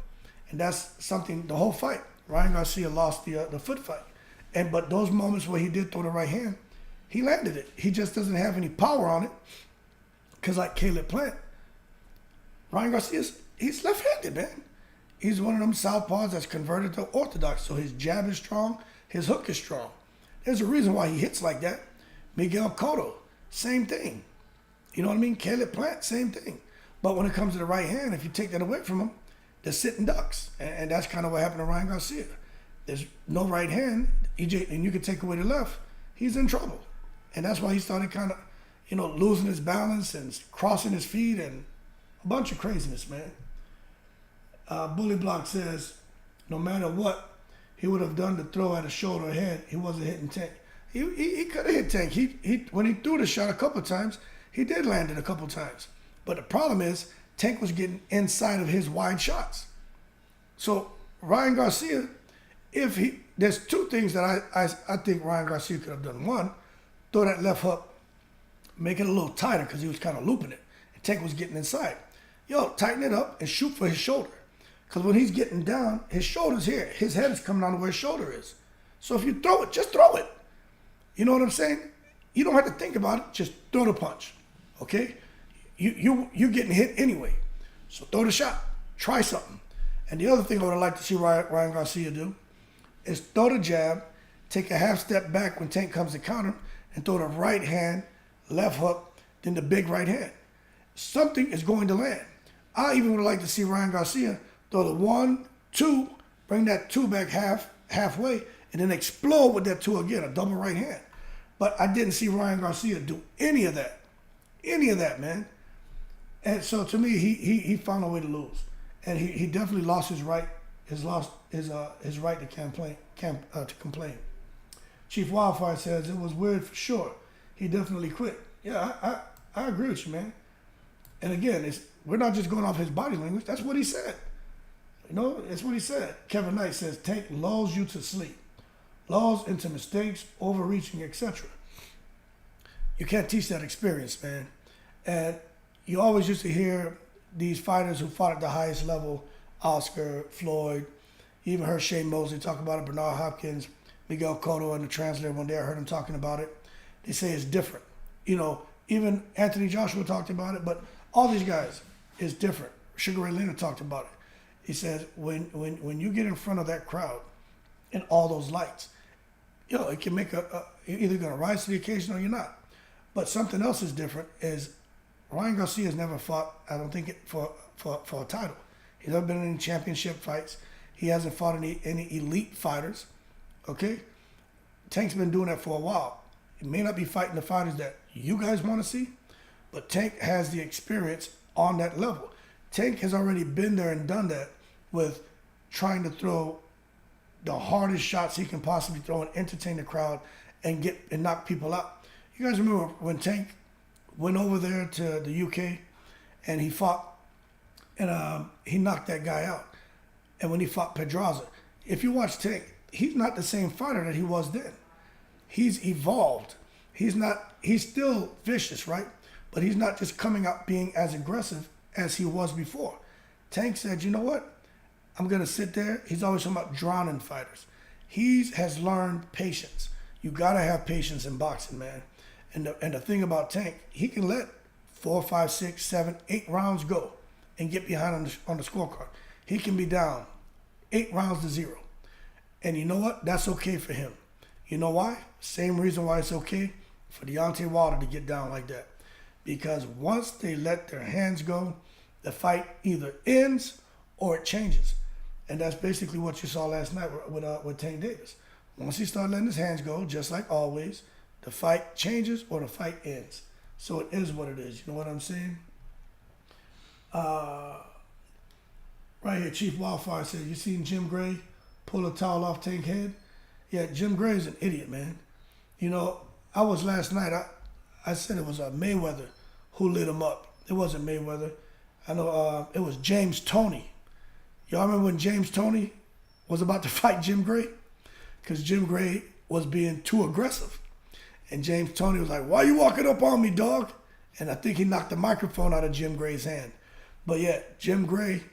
And that's something, the whole fight, Ryan Garcia lost the foot fight. But those moments where he did throw the right hand, he landed it. He just doesn't have any power on it because like Caleb Plant, Ryan Garcia, he's left-handed, man. He's one of them southpaws that's converted to orthodox. So his jab is strong, his hook is strong. There's a reason why he hits like that. Miguel Cotto, same thing. You know what I mean? Caleb Plant, same thing. But when it comes to the right hand, if you take that away from him, they're sitting ducks. And that's kind of what happened to Ryan Garcia. There's no right hand, and you can take away the left, he's in trouble. And that's why he started kind of, losing his balance and crossing his feet and a bunch of craziness, man. Bully Block says, no matter what he would have done to throw at a shoulder or head, he wasn't hitting Tank. He could have hit Tank. He when he threw the shot a couple of times, he did land it a couple of times. But the problem is, Tank was getting inside of his wide shots. So Ryan Garcia, there's two things that I think Ryan Garcia could have done. One, throw that left hook, make it a little tighter because he was kind of looping it. And Tank was getting inside. Tighten it up and shoot for his shoulder. Because when he's getting down, his shoulder's here. His head is coming down to where his shoulder is. So if you throw it, just throw it. You know what I'm saying? You don't have to think about it. Just throw the punch, okay? You're getting hit anyway. So throw the shot. Try something. And the other thing I would like to see Ryan Garcia do is throw the jab, take a half step back when Tank comes to counter, and throw the right hand, left hook, then the big right hand. Something is going to land. I even would like to see Ryan Garcia throw the 1, 2, bring that 2 back halfway, and then explode with that 2 again, a double right hand. But I didn't see Ryan Garcia do any of that. Any of that, man. And so to me, he found a way to lose. And he definitely lost his right, his right to complain. Chief Wildfire says it was weird for sure. He definitely quit. Yeah, I agree with you, man. And again, we're not just going off his body language. That's what he said. That's what he said. Kevin Knight says, Tank lulls you to sleep. Lulls into mistakes, overreaching, etc. You can't teach that experience, man. And you always used to hear these fighters who fought at the highest level, Oscar, Floyd, you even heard Shane Mosley talk about it, Bernard Hopkins, Miguel Cotto, and the translator one day I heard him talking about it. They say it's different. Even Anthony Joshua talked about it, but all these guys, it's different. Sugar Ray Leonard talked about it. He says, when you get in front of that crowd and all those lights, it can make you're either going to rise to the occasion or you're not. But something else is different is Ryan Garcia has never fought, I don't think, for a title. He's never been in any championship fights. He hasn't fought any elite fighters. Okay? Tank's been doing that for a while. He may not be fighting the fighters that you guys want to see, but Tank has the experience on that level. Tank has already been there and done that with trying to throw the hardest shots he can possibly throw and entertain the crowd and knock people out. You guys remember when Tank went over there to the UK and he fought and he knocked that guy out. And when he fought Pedraza, if you watch Tank, he's not the same fighter that he was then. He's evolved. He's still vicious, right? But he's not just coming out being as aggressive as he was before. Tank said, you know what? I'm going to sit there. He's always talking about drowning fighters. He has learned patience. You got to have patience in boxing, man. And the thing about Tank, he can let 4, 5, 6, 7, 8 rounds go and get behind on the scorecard. He can be down 8 rounds to 0. And you know what? That's okay for him. You know why? Same reason why it's okay for Deontay Wilder to get down like that. Because once they let their hands go, the fight either ends or it changes. And that's basically what you saw last night with Tank Davis. Once he started letting his hands go, just like always, the fight changes or the fight ends. So it is what it is. You know what I'm saying? Right here, Chief Wildfire said, you seen Jim Gray pull a towel off Tank's head? Yeah, Jim Gray is an idiot, man. You know, I was last night, I said it was Mayweather who lit him up. It wasn't Mayweather. I know it was James Toney. Y'all remember when James Toney was about to fight Jim Gray? Because Jim Gray was being too aggressive. And James Toney was like, why you walking up on me, dog? And I think he knocked the microphone out of Jim Gray's hand. But yeah, Jim Gray,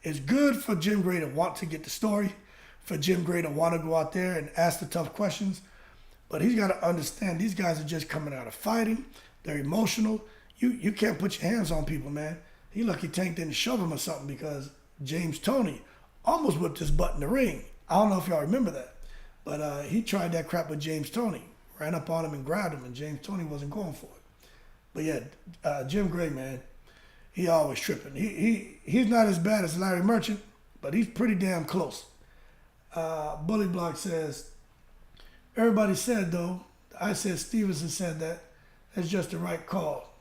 it's good for Jim Gray to want to get the story, for Jim Gray to want to go out there and ask the tough questions. But he's got to understand these guys are just coming out of fighting. They're emotional. You can't put your hands on people, man. He lucky Tank didn't shove him or something because James Toney almost whipped his butt in the ring. I don't know if y'all remember that. But he tried that crap with James Toney. Ran up on him and grabbed him, and James Toney wasn't going for it. But yeah, Jim Gray, man, he always tripping. He's not as bad as Larry Merchant, but he's pretty damn close. Bully Block says, everybody said, though, I said Stevenson said that. That's just the right call.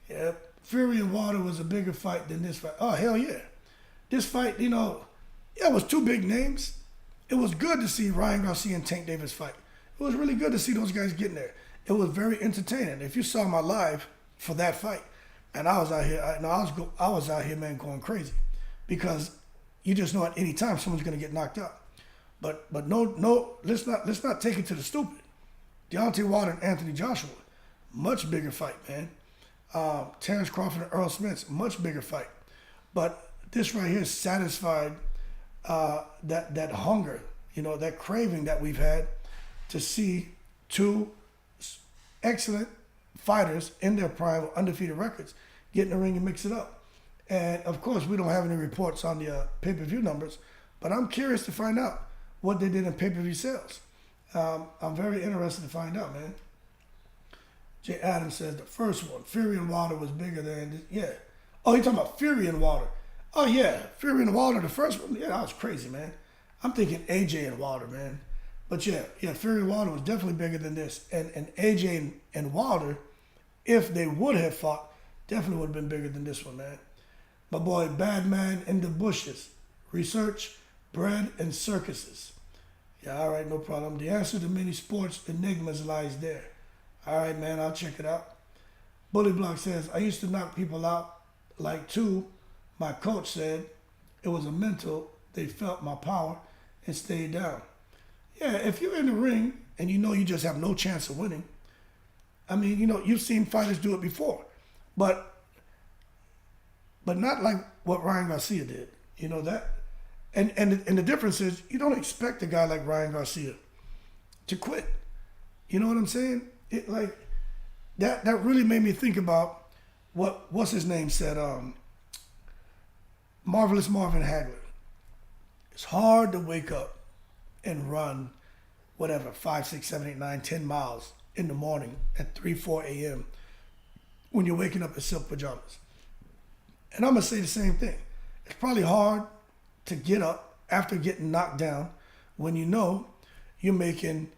Yeah, Fury and Wilder was a bigger fight than this fight. Oh, hell yeah. This fight, you know, yeah, it was 2 big names. It was good to see Ryan Garcia and Tank Davis fight. It was really good to see those guys getting there. It was very entertaining. If you saw my live for that fight, and I was out here, I was out here, man, going crazy, because you just know at any time someone's gonna get knocked out. But no, let's not take it to the stupid. Deontay Wilder and Anthony Joshua, much bigger fight, man. Terrence Crawford and Earl Spence, much bigger fight. But this right here satisfied that hunger, you know, that craving that we've had to see 2 excellent fighters in their prime with undefeated records get in the ring and mix it up. And of course, we don't have any reports on the pay-per-view numbers, but I'm curious to find out what they did in pay-per-view sales. I'm very interested to find out, man. Jay Adams says the first one, Fury and Wilder, was bigger than, yeah. Oh, you're talking about Fury and Wilder. Oh, yeah, Fury and Wilder, the first one. Yeah, that was crazy, man. I'm thinking AJ and Wilder, man. But yeah, Fury and Wilder was definitely bigger than this. And AJ and Wilder, if they would have fought, definitely would have been bigger than this one, man. My boy, Bad Man in the Bushes. Research, bread, and circuses. Yeah, all right, no problem. The answer to many sports enigmas lies there. All right, man, I'll check it out. Bully Block says, I used to knock people out like 2. My coach said it was a mental. They felt my power and stayed down. Yeah, if you're in the ring and you know you just have no chance of winning, I mean, you know, you've seen fighters do it before, but not like what Ryan Garcia did. You know that, and the difference is you don't expect a guy like Ryan Garcia to quit. You know what I'm saying? It like that really made me think about what's his name said. Marvelous Marvin Hagler. It's hard to wake up and run whatever 5, 6, 7, 8, 9, 10 miles in the morning at 3, 4 a.m. when you're waking up in silk pajamas. And I'm going to say the same thing. It's probably hard to get up after getting knocked down when you know you're making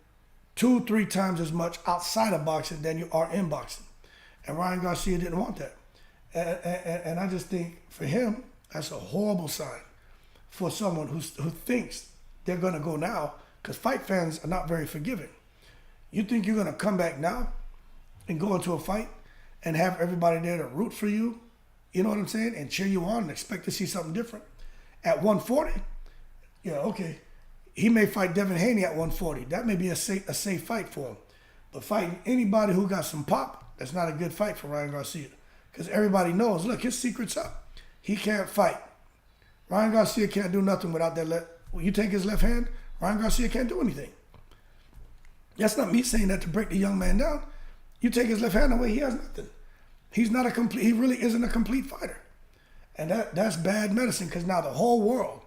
2, 3 times as much outside of boxing than you are in boxing. And Ryan Garcia didn't want that. And I just think for him, that's a horrible sign for someone who thinks they're going to go now, because fight fans are not very forgiving. You think you're going to come back now and go into a fight and have everybody there to root for you, you know what I'm saying, and cheer you on and expect to see something different? At 140, yeah, okay. He may fight Devin Haney at 140. That may be a safe fight for him. But fighting anybody who got some pop, that's not a good fight for Ryan Garcia. Because everybody knows, look, his secret's up. He can't fight. Ryan Garcia can't do nothing without that left. When you take his left hand, Ryan Garcia can't do anything. That's not me saying that to break the young man down. You take his left hand away, he has nothing. He really isn't a complete fighter. And that's bad medicine, because now the whole world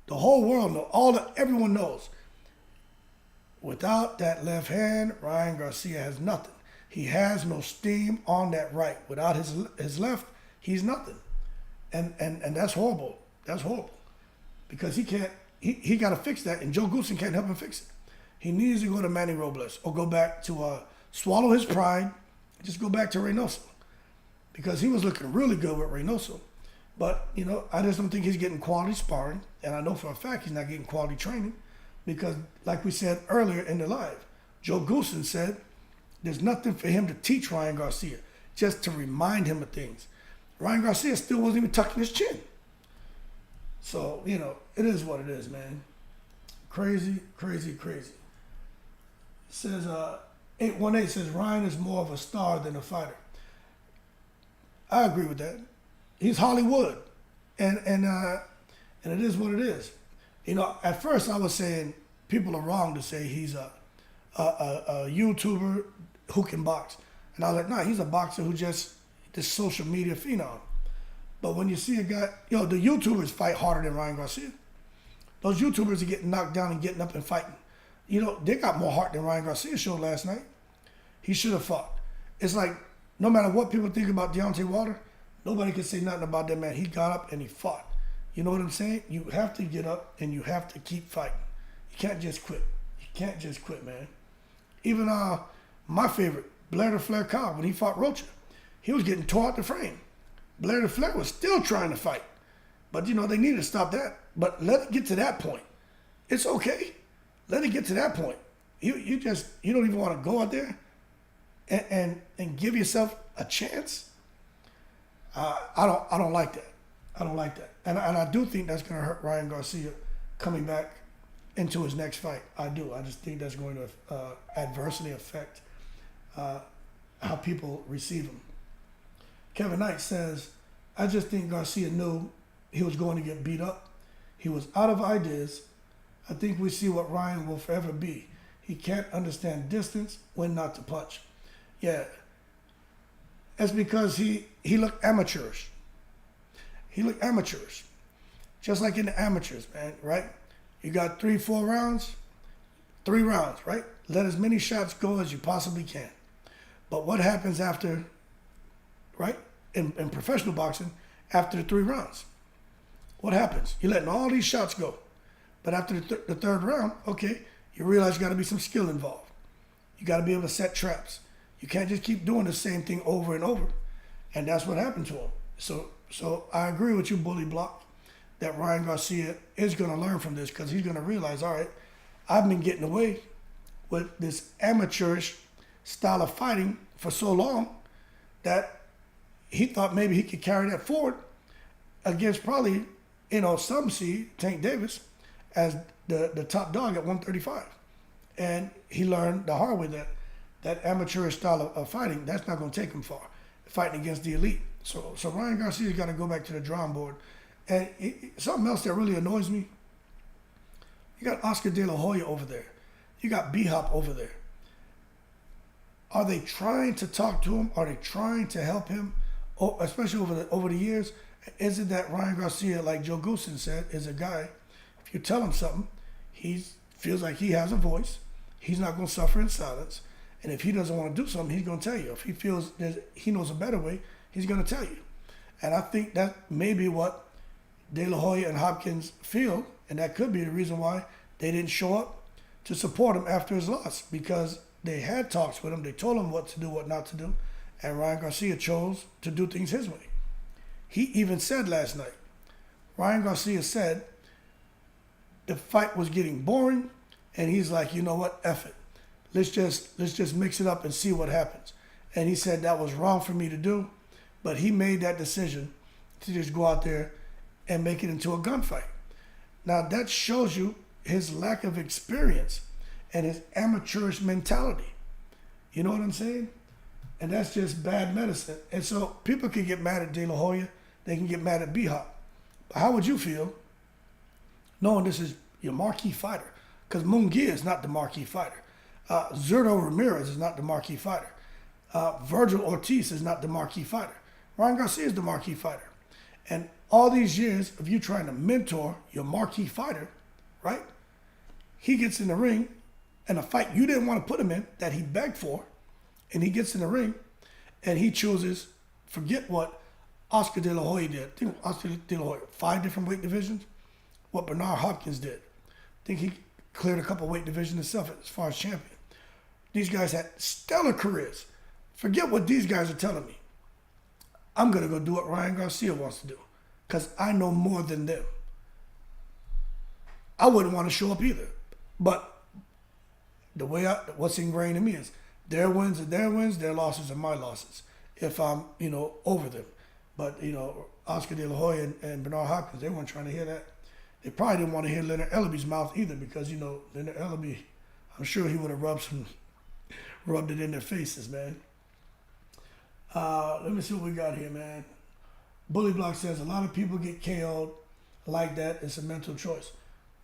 knows, everyone knows. Without that left hand, Ryan Garcia has nothing. He has no steam on that right. Without his left, he's nothing. And that's horrible. That's horrible. Because he got to fix that, and Joe Goosen can't help him fix it. He needs to go to Manny Robles or go back to swallow his pride, just go back to Reynoso. Because he was looking really good with Reynoso. But, I just don't think he's getting quality sparring. And I know for a fact he's not getting quality training. Because, like we said earlier in the live, Joe Goosen said there's nothing for him to teach Ryan Garcia, just to remind him of things. Ryan Garcia still wasn't even tucking his chin. So, it is what it is, man. Crazy, crazy, crazy. It says, 818 says Ryan is more of a star than a fighter. I agree with that. He's Hollywood. And it is what it is. At first I was saying people are wrong to say he's a YouTuber who can box. And I was like, nah, he's a boxer who just this social media phenom. But when you see a guy, the YouTubers fight harder than Ryan Garcia. Those YouTubers are getting knocked down and getting up and fighting. They got more heart than Ryan Garcia showed last night. He should have fought. It's like, no matter what people think about Deontay Wilder, nobody can say nothing about that man. He got up and he fought. You know what I'm saying? You have to get up and you have to keep fighting. You can't just quit. You can't just quit, man. Even my favorite, Blair the Flair Cobb, when he fought Rocha, he was getting tore out the frame. Blair the Flair was still trying to fight. But, they needed to stop that. But let it get to that point. It's okay. Let it get to that point. You don't even want to go out there and give yourself a chance. I don't like that. I don't like that. And I do think that's going to hurt Ryan Garcia coming back into his next fight. I do. I just think that's going to adversely affect how people receive him. Kevin Knight says, I just think Garcia knew he was going to get beat up. He was out of ideas. I think we see what Ryan will forever be. He can't understand distance, when not to punch. Yeah. That's because he looked amateurish. He looked amateurish. Just like in the amateurs, man, right? You got 3 rounds, right? Let as many shots go as you possibly can. But what happens after, right? In professional boxing, after the 3 rounds? What happens? You're letting all these shots go. But after the third round, okay, you realize you got to be some skill involved. You got to be able to set traps. You can't just keep doing the same thing over and over. And that's what happened to him. So I agree with you, Bully Block, that Ryan Garcia is going to learn from this, because he's going to realize, all right, I've been getting away with this amateurish style of fighting for so long that he thought maybe he could carry that forward against probably, some see Tank Davis as the top dog at 135. And he learned the hard way that amateurish style of fighting, that's not going to take him far, fighting against the elite. So Ryan Garcia's got to go back to the drawing board. And something else that really annoys me, you got Oscar De La Hoya over there. You got B-Hop over there. Are they trying to talk to him? Are they trying to help him? Especially over the years, is it that Ryan Garcia, like Joe Goosen said, is a guy, if you tell him something, he feels like he has a voice. He's not going to suffer in silence. And if he doesn't want to do something, he's going to tell you. If he feels that he knows a better way, he's going to tell you. And I think that may be what De La Hoya and Hopkins feel, and that could be the reason why they didn't show up to support him after his loss, because they had talks with him. They told him what to do, what not to do, and Ryan Garcia chose to do things his way. He even said last night, Ryan Garcia said the fight was getting boring, and he's like, you know what, F it. Let's just mix it up and see what happens. And he said that was wrong for me to do, but he made that decision to just go out there and make it into a gunfight. Now that shows you his lack of experience and his amateurish mentality. You know what I'm saying? And that's just bad medicine. And so people can get mad at De La Hoya, they can get mad at B-Hop. But how would you feel knowing this is your marquee fighter? Because Munguia is not the marquee fighter. Zurdo Ramirez is not the marquee fighter. Virgil Ortiz is not the marquee fighter. Ryan Garcia is the marquee fighter. And all these years of you trying to mentor your marquee fighter, right? He gets in the ring and a fight you didn't want to put him in, that he begged for, and he gets in the ring and he chooses, forget what Oscar De La Hoya did. I think Oscar De La Hoya, 5 different weight divisions. What Bernard Hopkins did. I think he cleared a couple weight divisions himself as far as champion. These guys had stellar careers. Forget what these guys are telling me. I'm going to go do what Ryan Garcia wants to do because I know more than them. I wouldn't want to show up either. But the way what's ingrained in me is their wins are their wins, their losses are my losses if I'm, over them. But, Oscar De La Hoya and Bernard Hopkins, they weren't trying to hear that. They probably didn't want to hear Leonard Ellaby's mouth either because, Leonard Ellaby, I'm sure he would have rubbed it in their faces, man. Let me see what we got here, man. Bully Block says a lot of people get KO'd like that. It's a mental choice.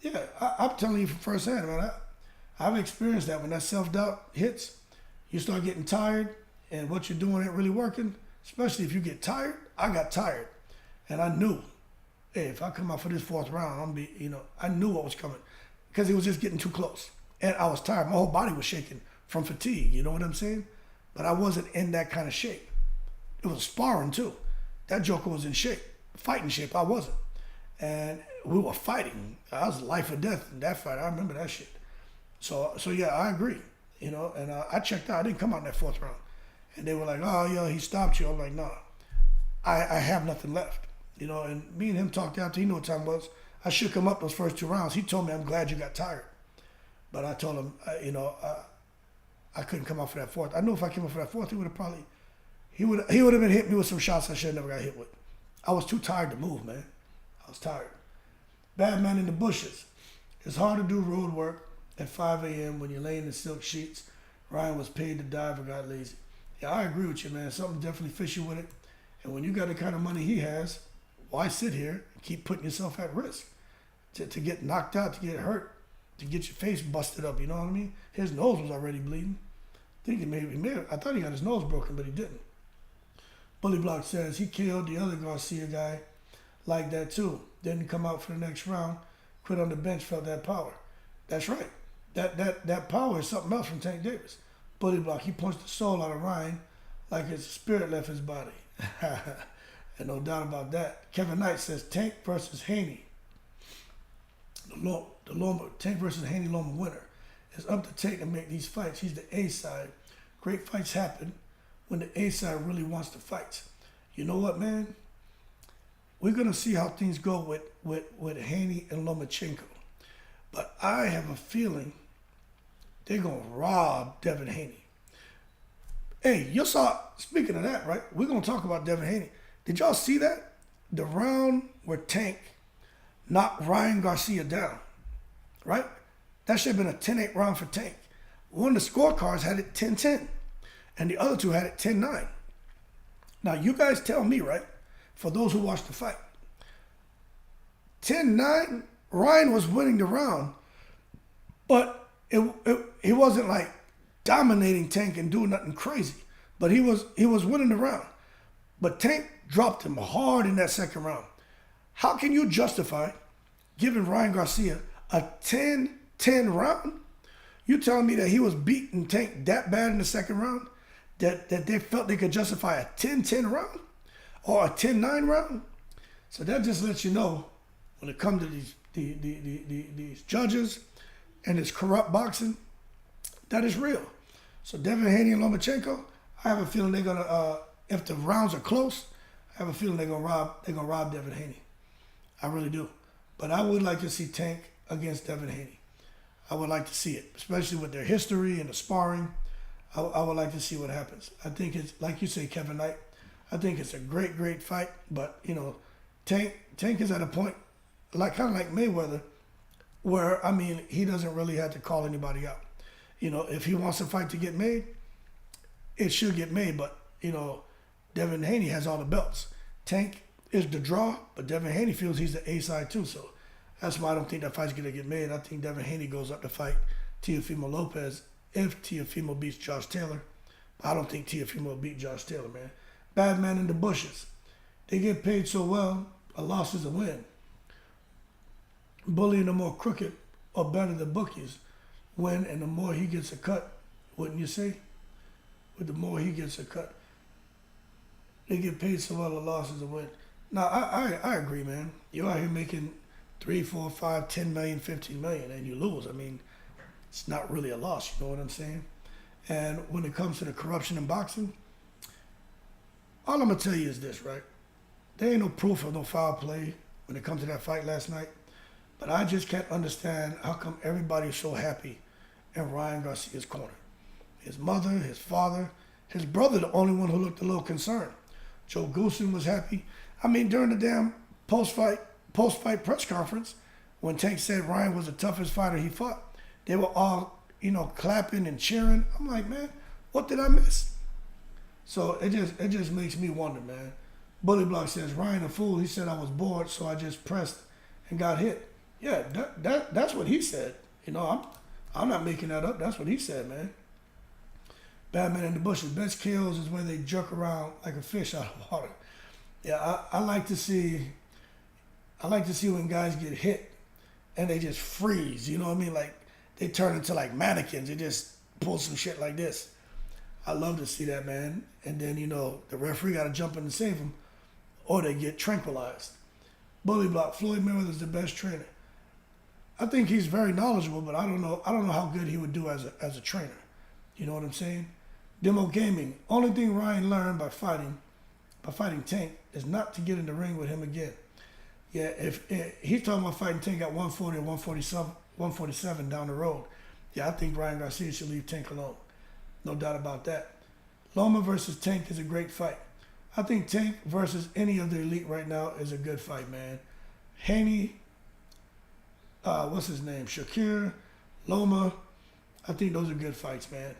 Yeah, I'm telling you from firsthand, man. I've experienced that when that self-doubt hits. You start getting tired and what you're doing ain't really working, especially if you get tired. I got tired and I knew, hey, if I come out for this 4th round, I knew what was coming because it was just getting too close. And I was tired. My whole body was shaking from fatigue. You know what I'm saying? But I wasn't in that kind of shape. It was sparring too. That joker was in shape, fighting shape. I wasn't. And we were fighting. I was life or death in that fight. I remember that shit. So yeah, I agree. And I checked out. I didn't come out in that 4th round. And they were like, oh, yeah, he stopped you. I'm like, nah, I have nothing left. And me and him talked after. He knew what time it was. I shook him up those first 2 rounds. He told me, I'm glad you got tired. But I told him, I couldn't come out for that 4th. I knew if I came out for that 4th, he would have been hitting me with some shots I should have never got hit with. I was too tired to move, man. I was tired. Bad Man in the Bushes. It's hard to do road work at 5 a.m. when you're laying in silk sheets. Ryan was paid to dive or got lazy. Yeah, I agree with you, man. Something definitely fishy with it. And when you got the kind of money he has, why sit here and keep putting yourself at risk? To get knocked out, to get hurt, to get your face busted up, you know what I mean? His nose was already bleeding. I thought he got his nose broken, but he didn't. Bully Block says he killed the other Garcia guy like that too. Didn't come out for the next round, quit on the bench, felt that power. That's right. That power is something else from Tank Davis. Bully Block, he punched the soul out of Ryan like his spirit left his body. And no doubt about that. Kevin Knight says Tank versus Haney. The Tank versus Haney Loma winner. It's up to Tank to make these fights. He's the A side. Great fights happen when the A side really wants to fight. You know what, man? We're gonna see how things go with Haney and Lomachenko. But I have a feeling they're gonna rob Devin Haney. Hey, you saw, speaking of that, right? We're gonna talk about Devin Haney. Did y'all see that? The round where Tank knocked Ryan Garcia down, right? That should have been a 10-8 round for Tank. One of the scorecards had it 10-10, and the other two had it 10-9. Now, you guys tell me, right, for those who watched the fight, 10-9, Ryan was winning the round, but he wasn't like dominating Tank and doing nothing crazy, but he was winning the round. But Tank dropped him hard in that second round. How can you justify giving Ryan Garcia a 10-10 round? You telling me that he was beating Tank that bad in the second round that they felt they could justify a 10-10 round or a 10-9 round? So that just lets you know when it comes to these judges and this corrupt boxing, that is real. So Devin Haney and Lomachenko, I have a feeling they're gonna if the rounds are close, I have a feeling they're gonna rob Devin Haney. I really do. But I would like to see Tank against Devin Haney. I would like to see it, especially with their history and the sparring. I would like to see what happens. I think it's, like you say, Kevin Knight, I think it's a great, great fight. But, you know, Tank is at a point, kind of like Mayweather, where, I mean, he doesn't really have to call anybody out. You know, if he wants a fight to get made, it should get made. But, you know, Devin Haney has all the belts. Tank is the draw, but Devin Haney feels he's the A-side too. So that's why I don't think that fight's going to get made. I think Devin Haney goes up to fight Teofimo Lopez if Teofimo beats Josh Taylor. But I don't think Teofimo will beat Josh Taylor, man. Bad man in the bushes. They get paid so well, a loss is a win. Bullying the more crooked or better the bookies win, and the more he gets a cut, wouldn't you say? With the more he gets a cut. They get paid so well, a loss is a win. Now, I agree, man. You're out here making 3, 4, 5, 10 million, 15 million, and you lose. I mean, it's not really a loss, you know what I'm saying? And when it comes to the corruption in boxing, all I'm going to tell you is this, right? There ain't no proof of no foul play when it comes to that fight last night. But I just can't understand how come everybody's so happy in Ryan Garcia's corner. His mother, his father, his brother, the only one who looked a little concerned. Joe Goosen was happy. I mean, during the damn post-fight press conference, when Tank said Ryan was the toughest fighter he fought, they were all, you know, clapping and cheering. I'm like, man, what did I miss? So it just makes me wonder, man. Bully Block says, Ryan a fool. He said I was bored, so I just pressed and got hit. Yeah, that's what he said. You know, I'm not making that up. That's what he said, man. Batman in the bushes. Best kills is when they jerk around like a fish out of water. Yeah, I like to see when guys get hit and they just freeze. You know what I mean? Like they turn into like mannequins. They just pull some shit like this. I love to see that, man. And then, you know, the referee got to jump in and save them, or they get tranquilized. Bully Block. Floyd Mayweather's the best trainer. I think he's very knowledgeable, but I don't know how good he would do as a trainer. You know what I'm saying? Demo Gaming. Only thing Ryan learned by fighting Tank is not to get in the ring with him again. Yeah, if he's talking about fighting Tank at 140 or 147 down the road, yeah, I think Ryan Garcia should leave Tank alone. No doubt about that. Loma versus Tank is a great fight. I think Tank versus any of the elite right now is a good fight, man. Haney, what's his name? Shakir, Loma. I think those are good fights, man.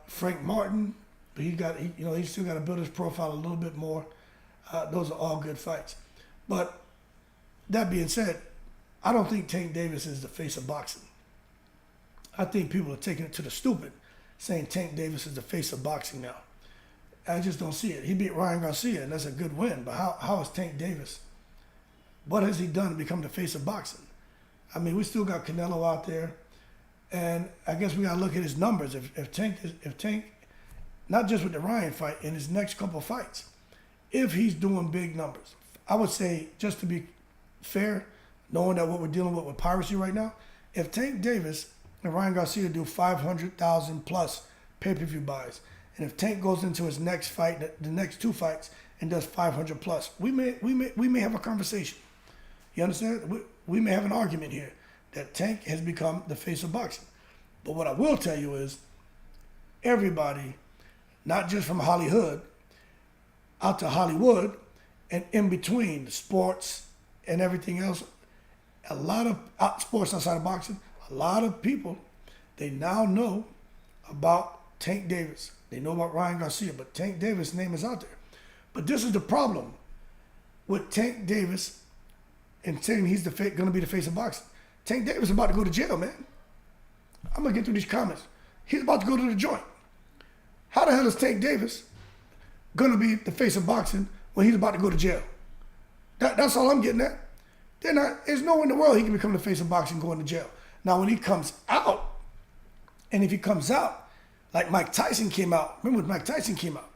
Frank Martin, he's still got to build his profile a little bit more. Those are all good fights. But that being said, I don't think Tank Davis is the face of boxing. I think people are taking it to the stupid, saying Tank Davis is the face of boxing now. I just don't see it. He beat Ryan Garcia, and that's a good win. But how is Tank Davis? What has he done to become the face of boxing? I mean, we still got Canelo out there. And I guess we gotta look at his numbers. If Tank, not just with the Ryan fight, in his next couple fights, if he's doing big numbers, I would say, just to be fair, knowing that what we're dealing with piracy right now, if Tank Davis and Ryan Garcia do 500,000 plus pay-per-view buys, and if Tank goes into his next fight, the next two fights, and does 500 plus, we may have a conversation. You understand? We may have an argument here that Tank has become the face of boxing. But what I will tell you is, everybody, not just from Hollywood, out to Hollywood, and in between, the sports and everything else, a lot of sports outside of boxing, a lot of people, they now know about Tank Davis. They know about Ryan Garcia, but Tank Davis' name is out there. But this is the problem with Tank Davis and saying he's going to be the face of boxing. Tank Davis is about to go to jail, man. I'm going to get through these comments. He's about to go to the joint. How the hell is Tank Davis going to be the face of boxing when he's about to go to jail? That's all I'm getting at. There's no way in the world he can become the face of boxing going to jail. Now, when he comes out And if he comes out, like Mike Tyson came out, remember when Mike Tyson came out?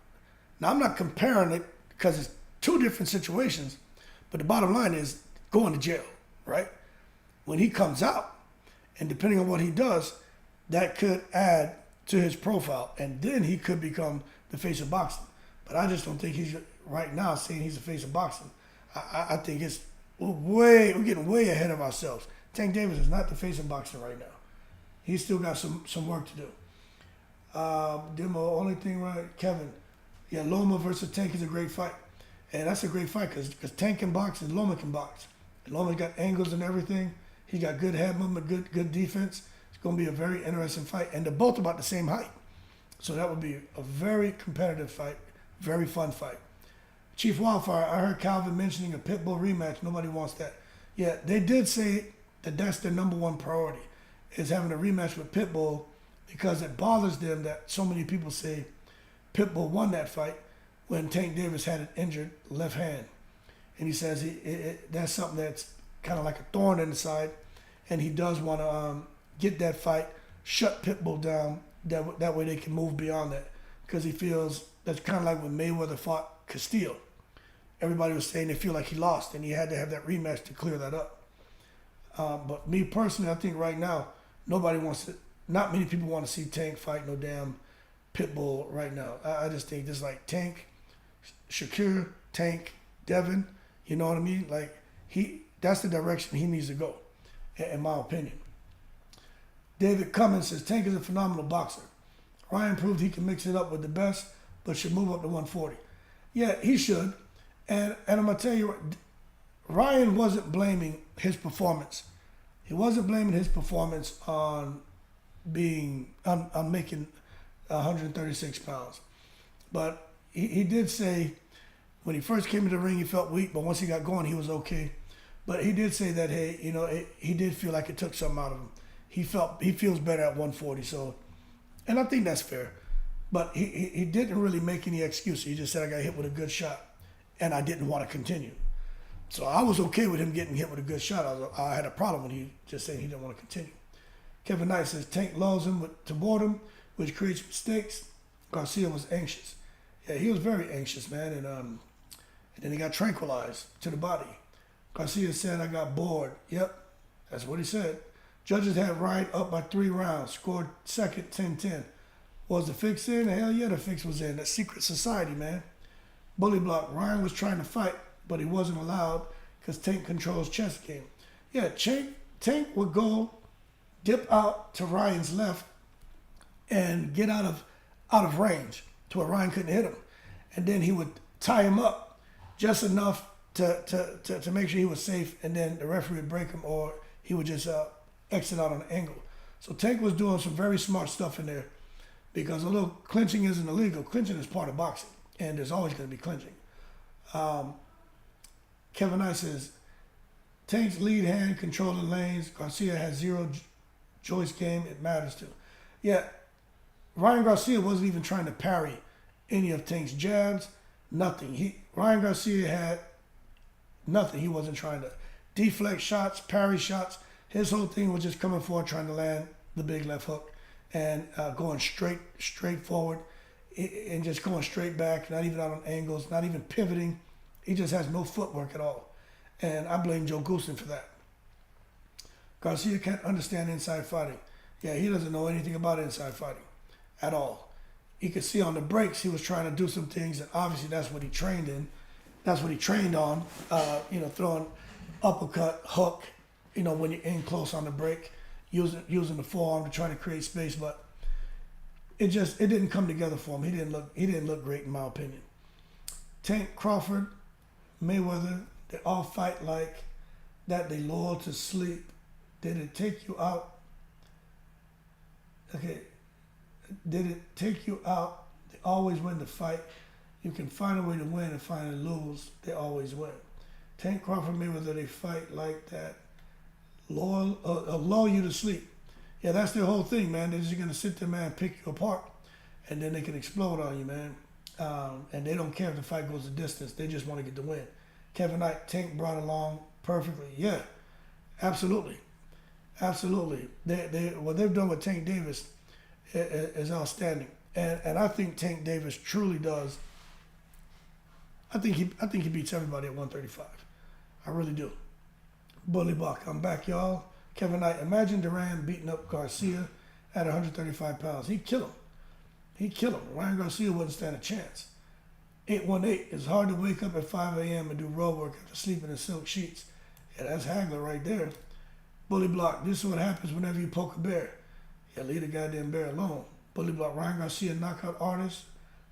Now, I'm not comparing it because it's two different situations, but the bottom line is going to jail, right? When he comes out, and depending on what he does, that could add to his profile, and then he could become the face of boxing. But I just don't think he's right now saying he's the face of boxing. I think we're getting way ahead of ourselves. Tank Davis is not the face of boxing right now. He's still got some work to do. Demo, only thing right, Kevin. Yeah, Loma versus Tank is a great fight. And that's a great fight because Tank can box and Loma can box. And Loma's got angles and everything. He got good head movement, good defense. It's going to be a very interesting fight. And they're both about the same height. So that would be a very competitive fight, very fun fight. Chief Wildfire, I heard Calvin mentioning a Pitbull rematch. Nobody wants that. Yeah, they did say that that's their number one priority, is having a rematch with Pitbull because it bothers them that so many people say Pitbull won that fight when Tank Davis had an injured left hand. And he says that's something that's kind of like a thorn in the side, and he does want to get that fight, shut Pitbull down, that way they can move beyond that, because he feels that's kind of like when Mayweather fought Castillo. Everybody was saying they feel like he lost, and he had to have that rematch to clear that up. But me personally, I think right now, not many people want to see Tank fight no damn Pitbull right now. I just think this like Tank, Shakur, Tank, Devin, you know what I mean? Like that's the direction he needs to go, in my opinion. David Cummins says, Tank is a phenomenal boxer. Ryan proved he can mix it up with the best, but should move up to 140. Yeah, he should. And I'm going to tell you, Ryan wasn't blaming his performance. He wasn't blaming his performance on making 136 pounds. But he did say when he first came into the ring, he felt weak, but once he got going, he was okay. But he did say that, hey, he did feel like it took something out of him. He feels better at 140. So, and I think that's fair. But he didn't really make any excuse. He just said, I got hit with a good shot, and I didn't want to continue. So I was okay with him getting hit with a good shot. I had a problem when he just said he didn't want to continue. Kevin Knight says, Tank lulls him to boredom, which creates mistakes. Garcia was anxious. Yeah, he was very anxious, man. And then he got tranquilized to the body. Garcia said, I got bored. Yep, that's what he said. Judges had Ryan up by 3 rounds, scored second, 10-10. Was the fix in? Hell yeah, the fix was in. That secret society, man. Bully block. Ryan was trying to fight, but he wasn't allowed because Tank controls chess game. Yeah, Tank would go, dip out to Ryan's left, and get out of range to where Ryan couldn't hit him. And then he would tie him up just enough to make sure he was safe, and then the referee would break him, or he would just exit out on an angle. So Tank was doing some very smart stuff in there, because although clinching isn't illegal, clinching is part of boxing, and there's always going to be clinching. Kevin Knight says, Tank's lead hand, controlling lanes. Garcia has zero choice game. It matters too. Yeah, Ryan Garcia wasn't even trying to parry any of Tank's jabs. Nothing. Ryan Garcia had nothing. He wasn't trying to deflect shots, parry shots. His whole thing was just coming forward, trying to land the big left hook, and going straight forward, and just going straight back, not even out on angles, not even pivoting. He just has no footwork at all. And I blame Joe Goosen for that. Garcia can't understand inside fighting. Yeah, he doesn't know anything about inside fighting at all. You could see on the breaks he was trying to do some things, and obviously that's what he trained in. That's what he trained on, throwing uppercut, hook, when you're in close on the break, using the forearm to try to create space, but it didn't come together for him. He didn't look great in my opinion. Tank, Crawford, Mayweather, they all fight like that. They lull to sleep. Did it take you out? Okay. Did it take you out? They always win the fight. You can find a way to win and find a lose. They always win. Tank, Crawford, Mayweather, they fight like that. Lull you to sleep. Yeah, that's their whole thing, man. They're just going to sit there, man, pick you apart, and then they can explode on you, man. And they don't care if the fight goes the distance. They just want to get the win. Kevin Knight, Tank brought along perfectly. Yeah, absolutely. Absolutely. What they've done with Tank Davis, is outstanding. And I think Tank Davis truly does. I think he beats everybody at 135. I really do. Bully Block, I'm back, y'all. Kevin Knight, imagine Duran beating up Garcia at 135 pounds. He'd kill him. He'd kill him. Ryan Garcia wouldn't stand a chance. 818, it's hard to wake up at 5 a.m. and do road work after sleeping in silk sheets. Yeah, that's Hagler right there. Bully Block, this is what happens whenever you poke a bear. Yeah, leave the goddamn bear alone. Bully Block, Ryan Garcia, knockout artist.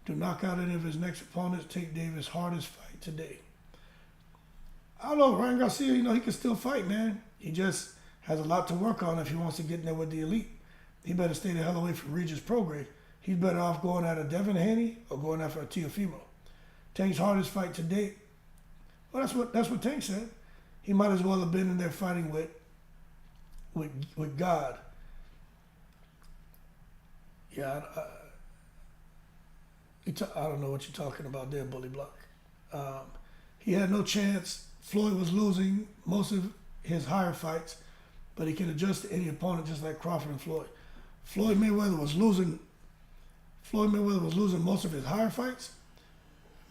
Do knock out any of his next opponents. Take Davis' hardest fight today. I don't know, Ryan Garcia, he can still fight, man. He just has a lot to work on if he wants to get in there with the elite. He better stay the hell away from Regis Prograis. He's better off going after Devin Haney or going after a Teofimo. Tank's hardest fight to date. Well, that's what Tank said. He might as well have been in there fighting with God. Yeah, I don't know what you're talking about there, Bully Block. He had no chance. Floyd was losing most of his higher fights, but he can adjust to any opponent just like Crawford and Floyd. Floyd Mayweather was losing most of his higher fights.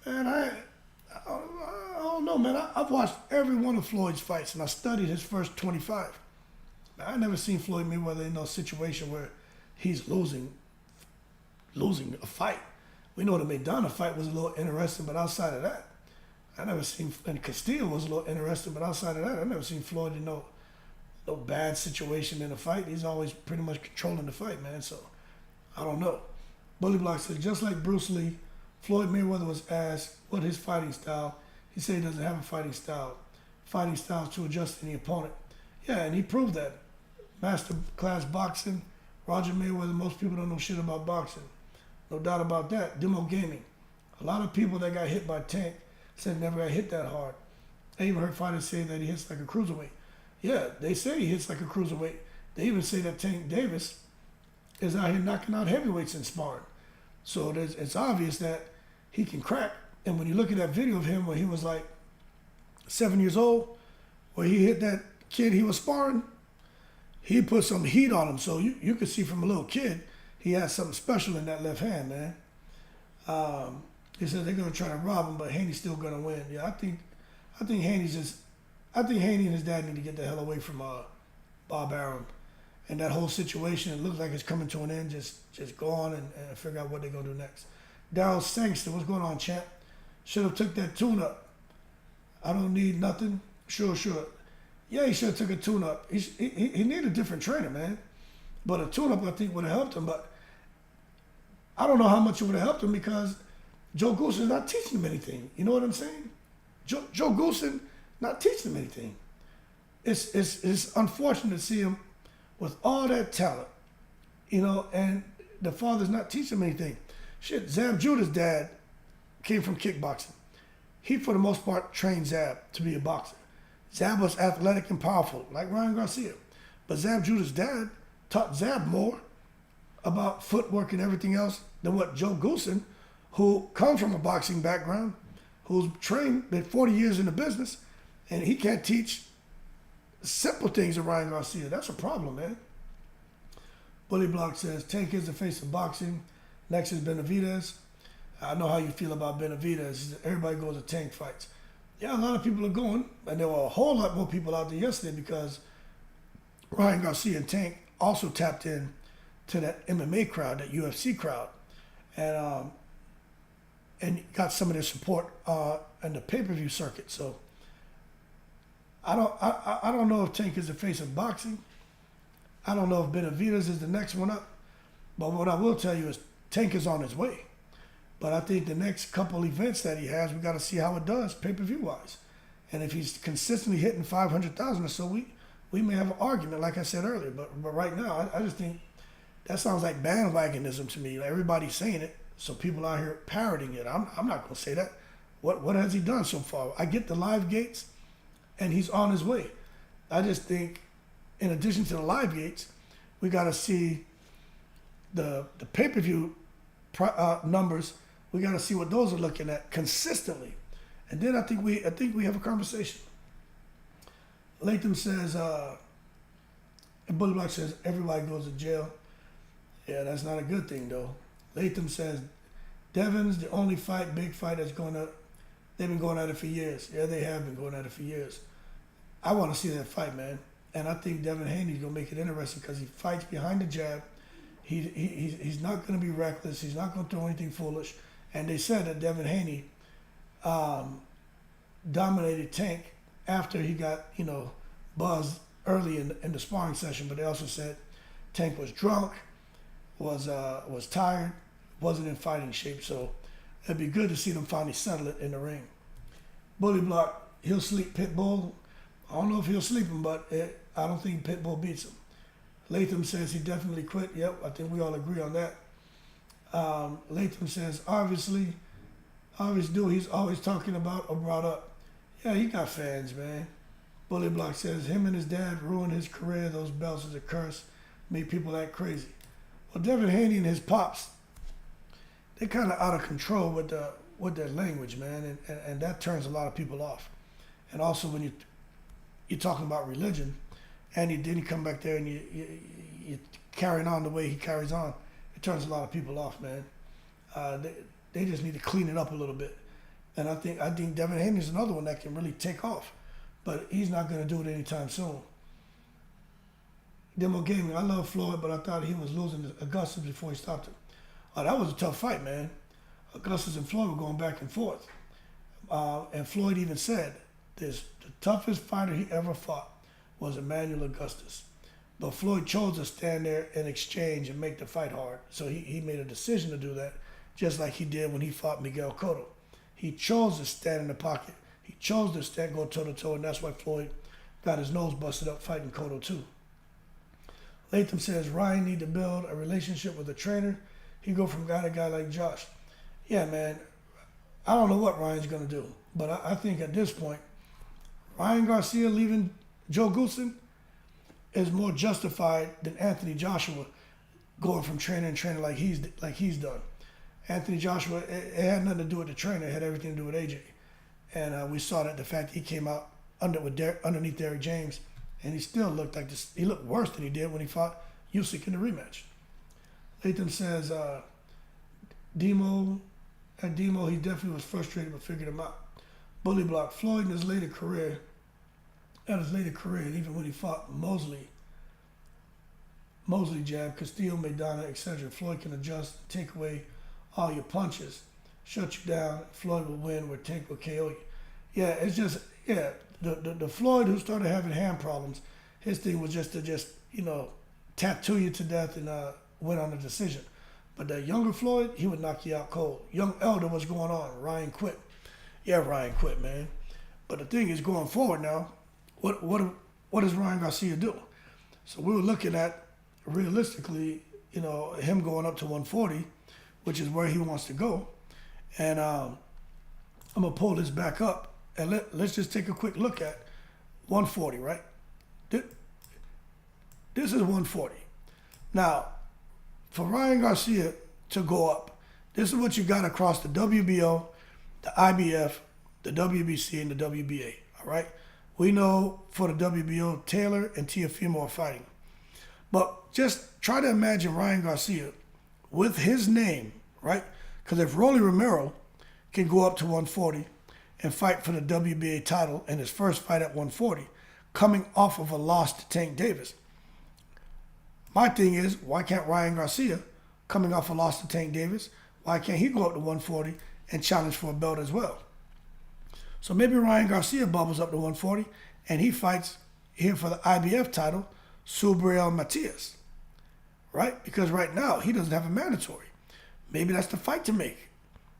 Man, I don't know, man. I've watched every one of Floyd's fights, and I studied his first 25. Man, I never seen Floyd Mayweather in no situation where he's losing a fight. We know the Maidana fight was a little interesting, but outside of that, I never seen, and Castillo was a little interesting, but outside of that, I never seen Floyd in no bad situation in a fight. He's always pretty much controlling the fight, man. So, I don't know. Bully Block says, just like Bruce Lee, Floyd Mayweather was asked what his fighting style. He said he doesn't have a fighting style. Fighting styles to adjust any opponent. Yeah, and he proved that. Master class boxing, Roger Mayweather, most people don't know shit about boxing. No doubt about that. Demo Gaming. A lot of people that got hit by Tank said never got hit that hard. I even heard fighters say that he hits like a cruiserweight. Yeah, they say he hits like a cruiserweight. They even say that Tank Davis is out here knocking out heavyweights in sparring. So it's obvious that he can crack. And when you look at that video of him when he was like 7 years old, where he hit that kid he was sparring, he put some heat on him. So you could see from a little kid, he has something special in that left hand, man. He said they're gonna try to rob him, but Haney's still gonna win. Yeah, I think Haney and his dad need to get the hell away from Bob Arum. And that whole situation, it looks like it's coming to an end. Just go on and figure out what they're gonna do next. Daryl Sangster, what's going on, champ? Should have took that tune-up. I don't need nothing. Sure. Yeah, he should have took a tune-up. He needed a different trainer, man. But a tune-up, I think, would have helped him. But I don't know how much it would have helped him because Joe Goossen's not teaching him anything. You know what I'm saying? Joe Goossen not teaching him anything. It's unfortunate to see him with all that talent, and the father's not teaching him anything. Shit, Zab Judah's dad came from kickboxing. He, for the most part, trained Zab to be a boxer. Zab was athletic and powerful, like Ryan Garcia. But Zab Judah's dad taught Zab more about footwork and everything else than what Joe Goossen, who comes from a boxing background, who's trained, been 40 years in the business, and he can't teach simple things to Ryan Garcia. That's a problem, man. Bully Block says, Tank is the face of boxing. Next is Benavidez. I know how you feel about Benavidez. Everybody goes to Tank fights. Yeah, a lot of people are going, and there were a whole lot more people out there yesterday because Ryan Garcia and Tank also tapped in to that MMA crowd, that UFC crowd, and got some of their support in the pay-per-view circuit. So I don't know if Tank is the face of boxing. I don't know if Benavidez is the next one up. But what I will tell you is Tank is on his way. But I think the next couple events that he has, we got to see how it does pay-per-view wise. And if he's consistently hitting 500,000 or so, we may have an argument, like I said earlier. But right now, I just think that sounds like bandwagonism to me. Like everybody's saying it, so people out here parroting it. I'm not going to say that. What has he done so far? I get the live gates, and he's on his way. I just think, in addition to the live gates, we got to see the pay-per-view numbers. We got to see what those are looking at consistently, and then I think we have a conversation. Latham says, and Bully Block says everybody goes to jail. Yeah, that's not a good thing though. Latham says Devin's the only big fight that's gonna. They've been going at it for years. Yeah, they have been going at it for years. I want to see that fight, man. And I think Devin Haney's gonna make it interesting because he fights behind the jab. He's not gonna be reckless. He's not gonna throw anything foolish. And they said that Devin Haney dominated Tank after he got buzzed early in the sparring session. But they also said Tank was drunk, was tired, wasn't in fighting shape. So it'd be good to see them finally settle it in the ring. Bully Block, he'll sleep Pitbull. I don't know if he'll sleep him, but I don't think Pitbull beats him. Latham says he definitely quit. Yep, I think we all agree on that. Latham says, obvious dude he's always talking about or brought up. Yeah, he got fans, man. Bully Block says him and his dad ruined his career. Those belts is a curse. Made people act crazy. Well, Devin Haney and his pops, they're kind of out of control with their language, man, and that turns a lot of people off. And also when you're talking about religion, and then you come back there and you carrying on the way he carries on, it turns a lot of people off, man. They just need to clean it up a little bit. And I think Devin Haney is another one that can really take off, but he's not going to do it anytime soon. Demo Gaming, I love Floyd, but I thought he was losing to Augustus before he stopped him. Oh, that was a tough fight, man. Augustus and Floyd were going back and forth. And Floyd even said the toughest fighter he ever fought was Emmanuel Augustus. But Floyd chose to stand there and exchange and make the fight hard. So he made a decision to do that, just like he did when he fought Miguel Cotto. He chose to stand in the pocket. He chose to go toe-to-toe, and that's why Floyd got his nose busted up fighting Cotto too. Latham says Ryan need to build a relationship with a trainer. He go from guy to guy like Josh. Yeah, man, I don't know what Ryan's going to do, but I think at this point, Ryan Garcia leaving Joe Goosen is more justified than Anthony Joshua going from trainer and trainer like he's done. Anthony Joshua, it had nothing to do with the trainer. It had everything to do with AJ. And we saw that the fact he came out underneath Derrick James, and he still looked like this. He looked worse than he did when he fought Usyk in the rematch. Latham says, Demo, he definitely was frustrated but figured him out. Bully Block, Floyd in his later career, and even when he fought Mosley jab, Castillo, Maidana, etc., Floyd can adjust, take away all your punches, shut you down. Floyd will win where Tank will KO you. Yeah, it's just, the Floyd who started having hand problems, his thing was just to tattoo you to death and win on a decision. But that younger Floyd, he would knock you out cold. Young Elder, what's going on? Ryan quit. Yeah, Ryan quit, man. But the thing is, going forward now, what does Ryan Garcia do? So we were looking at, realistically, him going up to 140, which is where he wants to go. And I'm going to pull this back up, and let's just take a quick look at 140, right? This is 140. Now, for Ryan Garcia to go up, this is what you got across the WBO, the IBF, the WBC, and the WBA, all right? We know for the WBO, Taylor and Teofimo are fighting. But just try to imagine Ryan Garcia with his name, right? Because if Rolly Romero can go up to 140 and fight for the WBA title in his first fight at 140, coming off of a loss to Tank Davis. My thing is, why can't Ryan Garcia, coming off a loss to Tank Davis, why can't he go up to 140 and challenge for a belt as well? So maybe Ryan Garcia bubbles up to 140 and he fights here for the IBF title, Subriel Matias, right? Because right now he doesn't have a mandatory. Maybe that's the fight to make.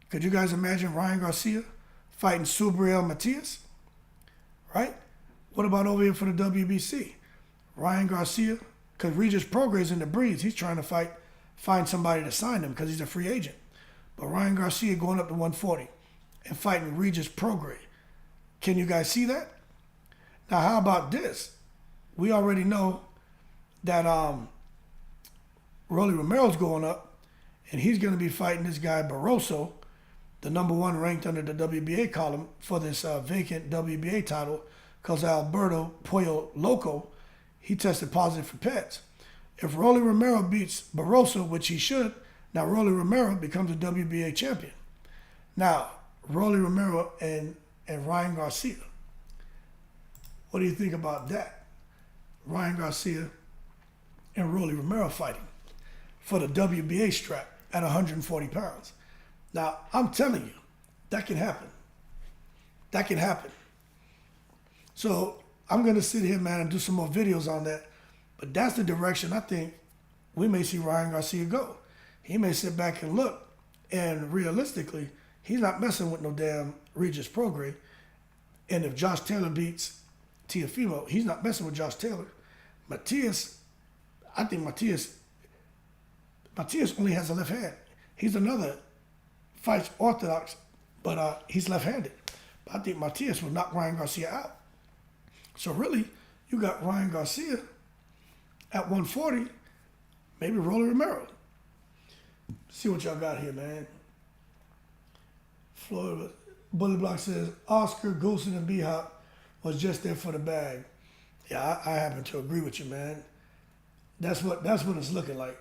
Could you guys imagine Ryan Garcia fighting Subriel Matias, right? What about over here for the WBC? Ryan Garcia, because Regis Prograis in the breeze, he's trying to find somebody to sign him because he's a free agent. But Ryan Garcia going up to 140 and fighting Regis Prograis. Can you guys see that? Now, how about this? We already know that Rolly Romero's going up, and he's going to be fighting this guy Barroso, the number one ranked under the WBA column for this vacant WBA title, because Alberto Pollo Loco, he tested positive for PEDs. If Rolly Romero beats Barroso, which he should, now Rolly Romero becomes a WBA champion. Now, Rolly Romero and Ryan Garcia. What do you think about that? Ryan Garcia and Rolly Romero fighting for the WBA strap at 140 pounds. Now, I'm telling you, that can happen. That can happen. So I'm going to sit here, man, and do some more videos on that. But that's the direction I think we may see Ryan Garcia go. He may sit back and look, and realistically, he's not messing with no damn Regis Prograis. And if Josh Taylor beats Teofimo, he's not messing with Josh Taylor. Matias, I think Matias only has a left hand. He's another fights orthodox, but he's left-handed. But I think Matias will knock Ryan Garcia out. So really, you got Ryan Garcia at 140, maybe Rolly Romero. See what y'all got here, man. Florida Bully Block says Oscar, Goosen, and B-Hop was just there for the bag. Yeah, I happen to agree with you, man. That's what it's looking like.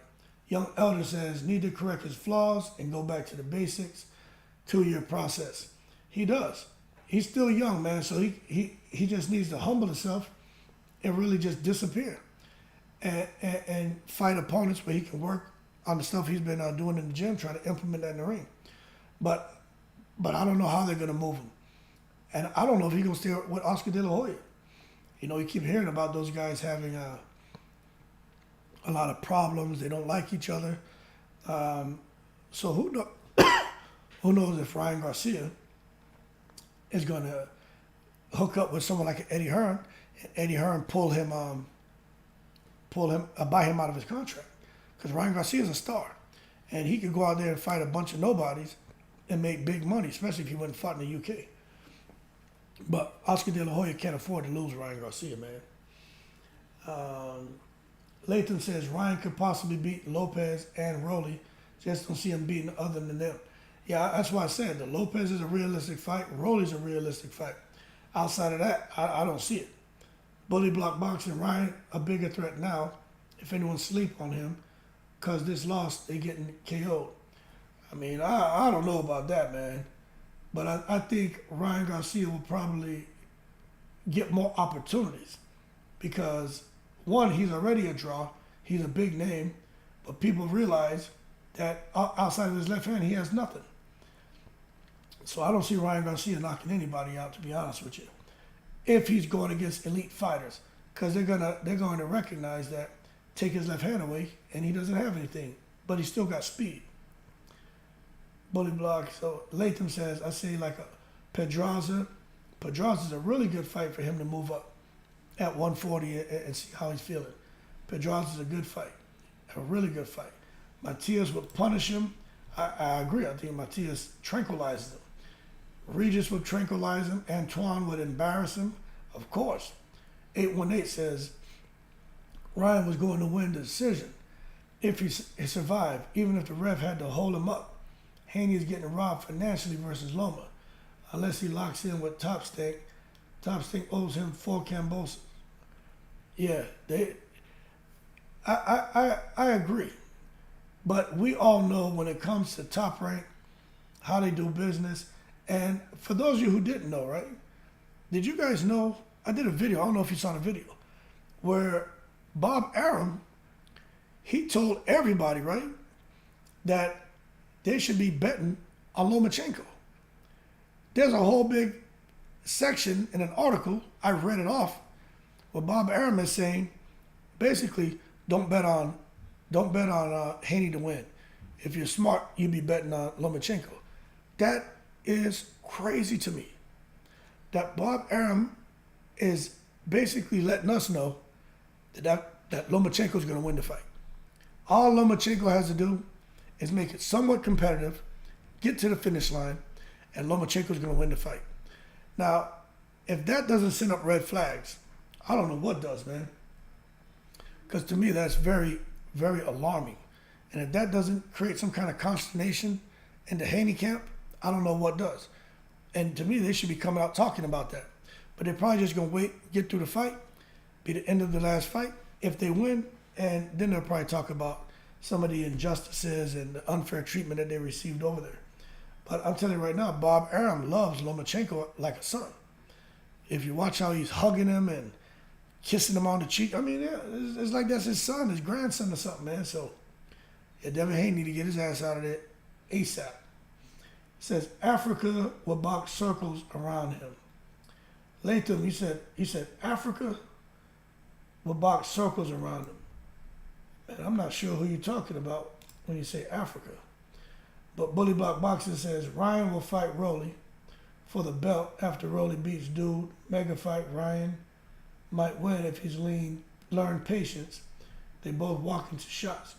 Young Elder says need to correct his flaws and go back to the basics. 2-year process. He does. He's still young, man. So he just needs to humble himself and really just disappear and fight opponents where he can work on the stuff he's been doing in the gym, trying to implement that in the ring. But I don't know how they're going to move him. And I don't know if he's going to stay with Oscar De La Hoya. You know, you keep hearing about those guys having a lot of problems. They don't like each other. So who knows if Ryan Garcia is going to hook up with someone like Eddie Hearn, and Eddie Hearn buy him out of his contract. Because Ryan Garcia is a star. And he could go out there and fight a bunch of nobodies and make big money, especially if he wouldn't fight in the UK. But Oscar De La Hoya can't afford to lose Ryan Garcia, man. Latham says Ryan could possibly beat Lopez and Rolly. Just don't see him beating other than them. Yeah, that's why I said the Lopez is a realistic fight. Rolly's a realistic fight. Outside of that, I don't see it. Bully Block Boxing, Ryan, a bigger threat now. If anyone sleep on him, because this loss, they getting KO'd. I mean, I don't know about that, man. But I think Ryan Garcia will probably get more opportunities because, one, he's already a draw. He's a big name. But people realize that outside of his left hand, he has nothing. So I don't see Ryan Garcia knocking anybody out, to be honest with you, if he's going against elite fighters, because they're going to recognize that, take his left hand away, and he doesn't have anything, but he's still got speed. Bully Block. So Latham says, I say like a Pedraza. Pedraza's a really good fight for him to move up at 140 and see how he's feeling. Pedraza's a good fight, a really good fight. Matias would punish him. I agree. I think Matias tranquilizes him. Regis would tranquilize him. Antoine would embarrass him. Of course. 818 says Ryan was going to win the decision if he survived, even if the ref had to hold him up. Haney is getting robbed financially versus Loma, unless he locks in with Top Stink. Top Stink owes him 4 Cambosos. Yeah, I agree. But we all know when it comes to Top Rank, how they do business. And for those of you who didn't know, right? Did you guys know, I did a video, I don't know if you saw the video, where Bob Arum, he told everybody, right, that they should be betting on Lomachenko. There's a whole big section in an article, I read it off, where Bob Arum is saying, basically, don't bet on Haney to win. If you're smart, you'd be betting on Lomachenko. That is crazy to me. That Bob Arum is basically letting us know that Lomachenko is going to win the fight. All Lomachenko has to do is make it somewhat competitive, get to the finish line, and Lomachenko is going to win the fight. Now, if that doesn't send up red flags, I don't know what does, man. Because to me, that's very, very alarming. And if that doesn't create some kind of consternation in the Haney camp, I don't know what does. And to me, they should be coming out talking about that. But they're probably just going to wait, get through the fight, be the end of the last fight. If they win, And then they'll probably talk about some of the injustices and the unfair treatment that they received over there. But I'm telling you right now, Bob Arum loves Lomachenko like a son. If you watch how he's hugging him and kissing him on the cheek, I mean, yeah, it's like that's his son, his grandson or something, man. So, yeah, Devin Haney need to get his ass out of there ASAP. It says Africa will box circles around him. Latham, he said Africa will box circles around him. And I'm not sure who you're talking about when you say Africa. But Bully Block Boxing says Ryan will fight Rolly for the belt after Rolly beats Dude. Mega fight, Ryan might win if he's learned patience. They both walk into shots.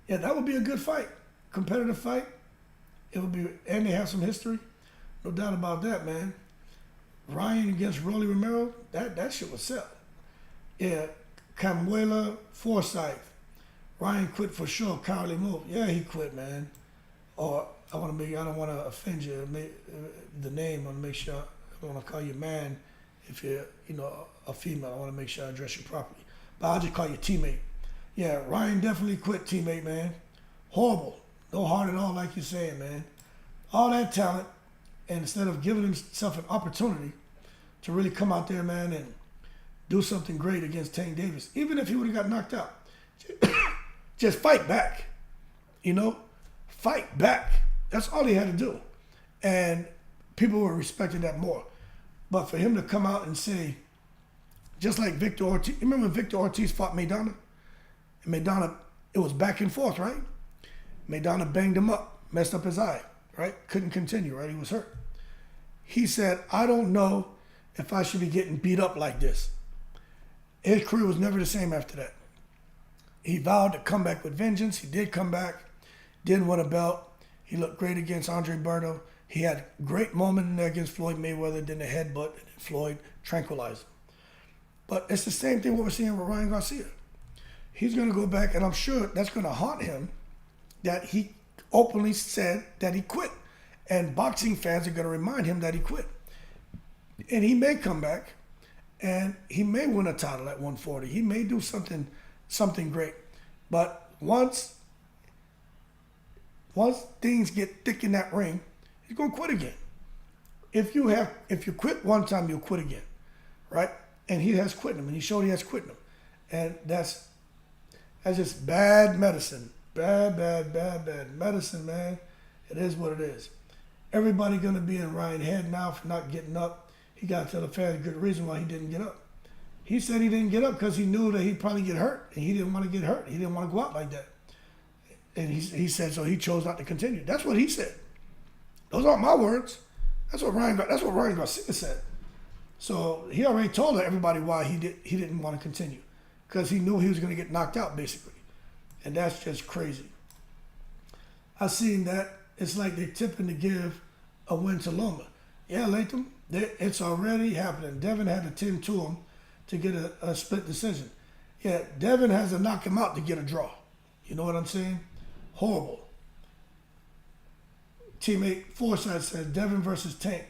Yeah, that would be a good fight. Competitive fight. It would be, and they have some history. No doubt about that, man. Ryan against Rolly Romero, that shit was sell. Yeah, Camuela, Forsyth. Ryan quit for sure. Cowardly move. Yeah, he quit, man. Or I don't want to offend you. The name, I want to make sure. I want to call you man. If you're, a female, I want to make sure I address you properly. But I'll just call you teammate. Yeah, Ryan definitely quit, teammate, man. Horrible. No heart at all, like you're saying, man. All that talent, and instead of giving himself an opportunity to really come out there, man, and do something great against Tank Davis, even if he would have got knocked out, just fight back. Fight back. That's all he had to do. And people were respecting that more. But for him to come out and say, just like Victor Ortiz, remember when Victor Ortiz fought Maidana? And Maidana, it was back and forth, right? Maidana banged him up, messed up his eye, right? Couldn't continue, right? He was hurt. He said, I don't know if I should be getting beat up like this. His career was never the same after that. He vowed to come back with vengeance. He did come back, didn't win a belt. He looked great against Andre Berto. He had a great moment in there against Floyd Mayweather, then the headbutt, and Floyd tranquilized him. But it's the same thing what we're seeing with Ryan Garcia. He's going to go back, and I'm sure that's going to haunt him that he openly said that he quit. And boxing fans are going to remind him that he quit. And he may come back, and he may win a title at 140. He may do something great. But once things get thick in that ring, he's going to quit again. If you quit one time, you'll quit again, right? And he has quit him, and he showed he has quit him. And that's just bad medicine. Bad medicine, man. It is what it is. Everybody going to be in Ryan's head now for not getting up. He got to tell the fans a good reason why he didn't get up. He said he didn't get up because he knew that he'd probably get hurt, and he didn't want to get hurt. He didn't want to go out like that. And he said so he chose not to continue. That's what he said. Those aren't my words. That's what Ryan Garcia said. So he already told everybody why he didn't want to continue, because he knew he was going to get knocked out basically, and that's just crazy. I seen that it's like they're tipping to give a win to Loma. Yeah, Latham, it's already happening. Devin had to tend to him to get a split decision. Yeah, Devin has to knock him out to get a draw. You know what I'm saying? Horrible. Teammate Forsyth says Devin versus Tank.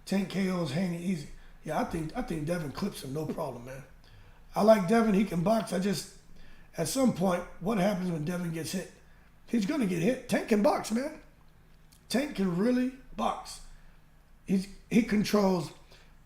Tank KOs Haney easy. Yeah, I think Devin clips him, no problem, man. I like Devin. He can box. At some point, what happens when Devin gets hit? He's going to get hit. Tank can box, man. Tank can really box. He controls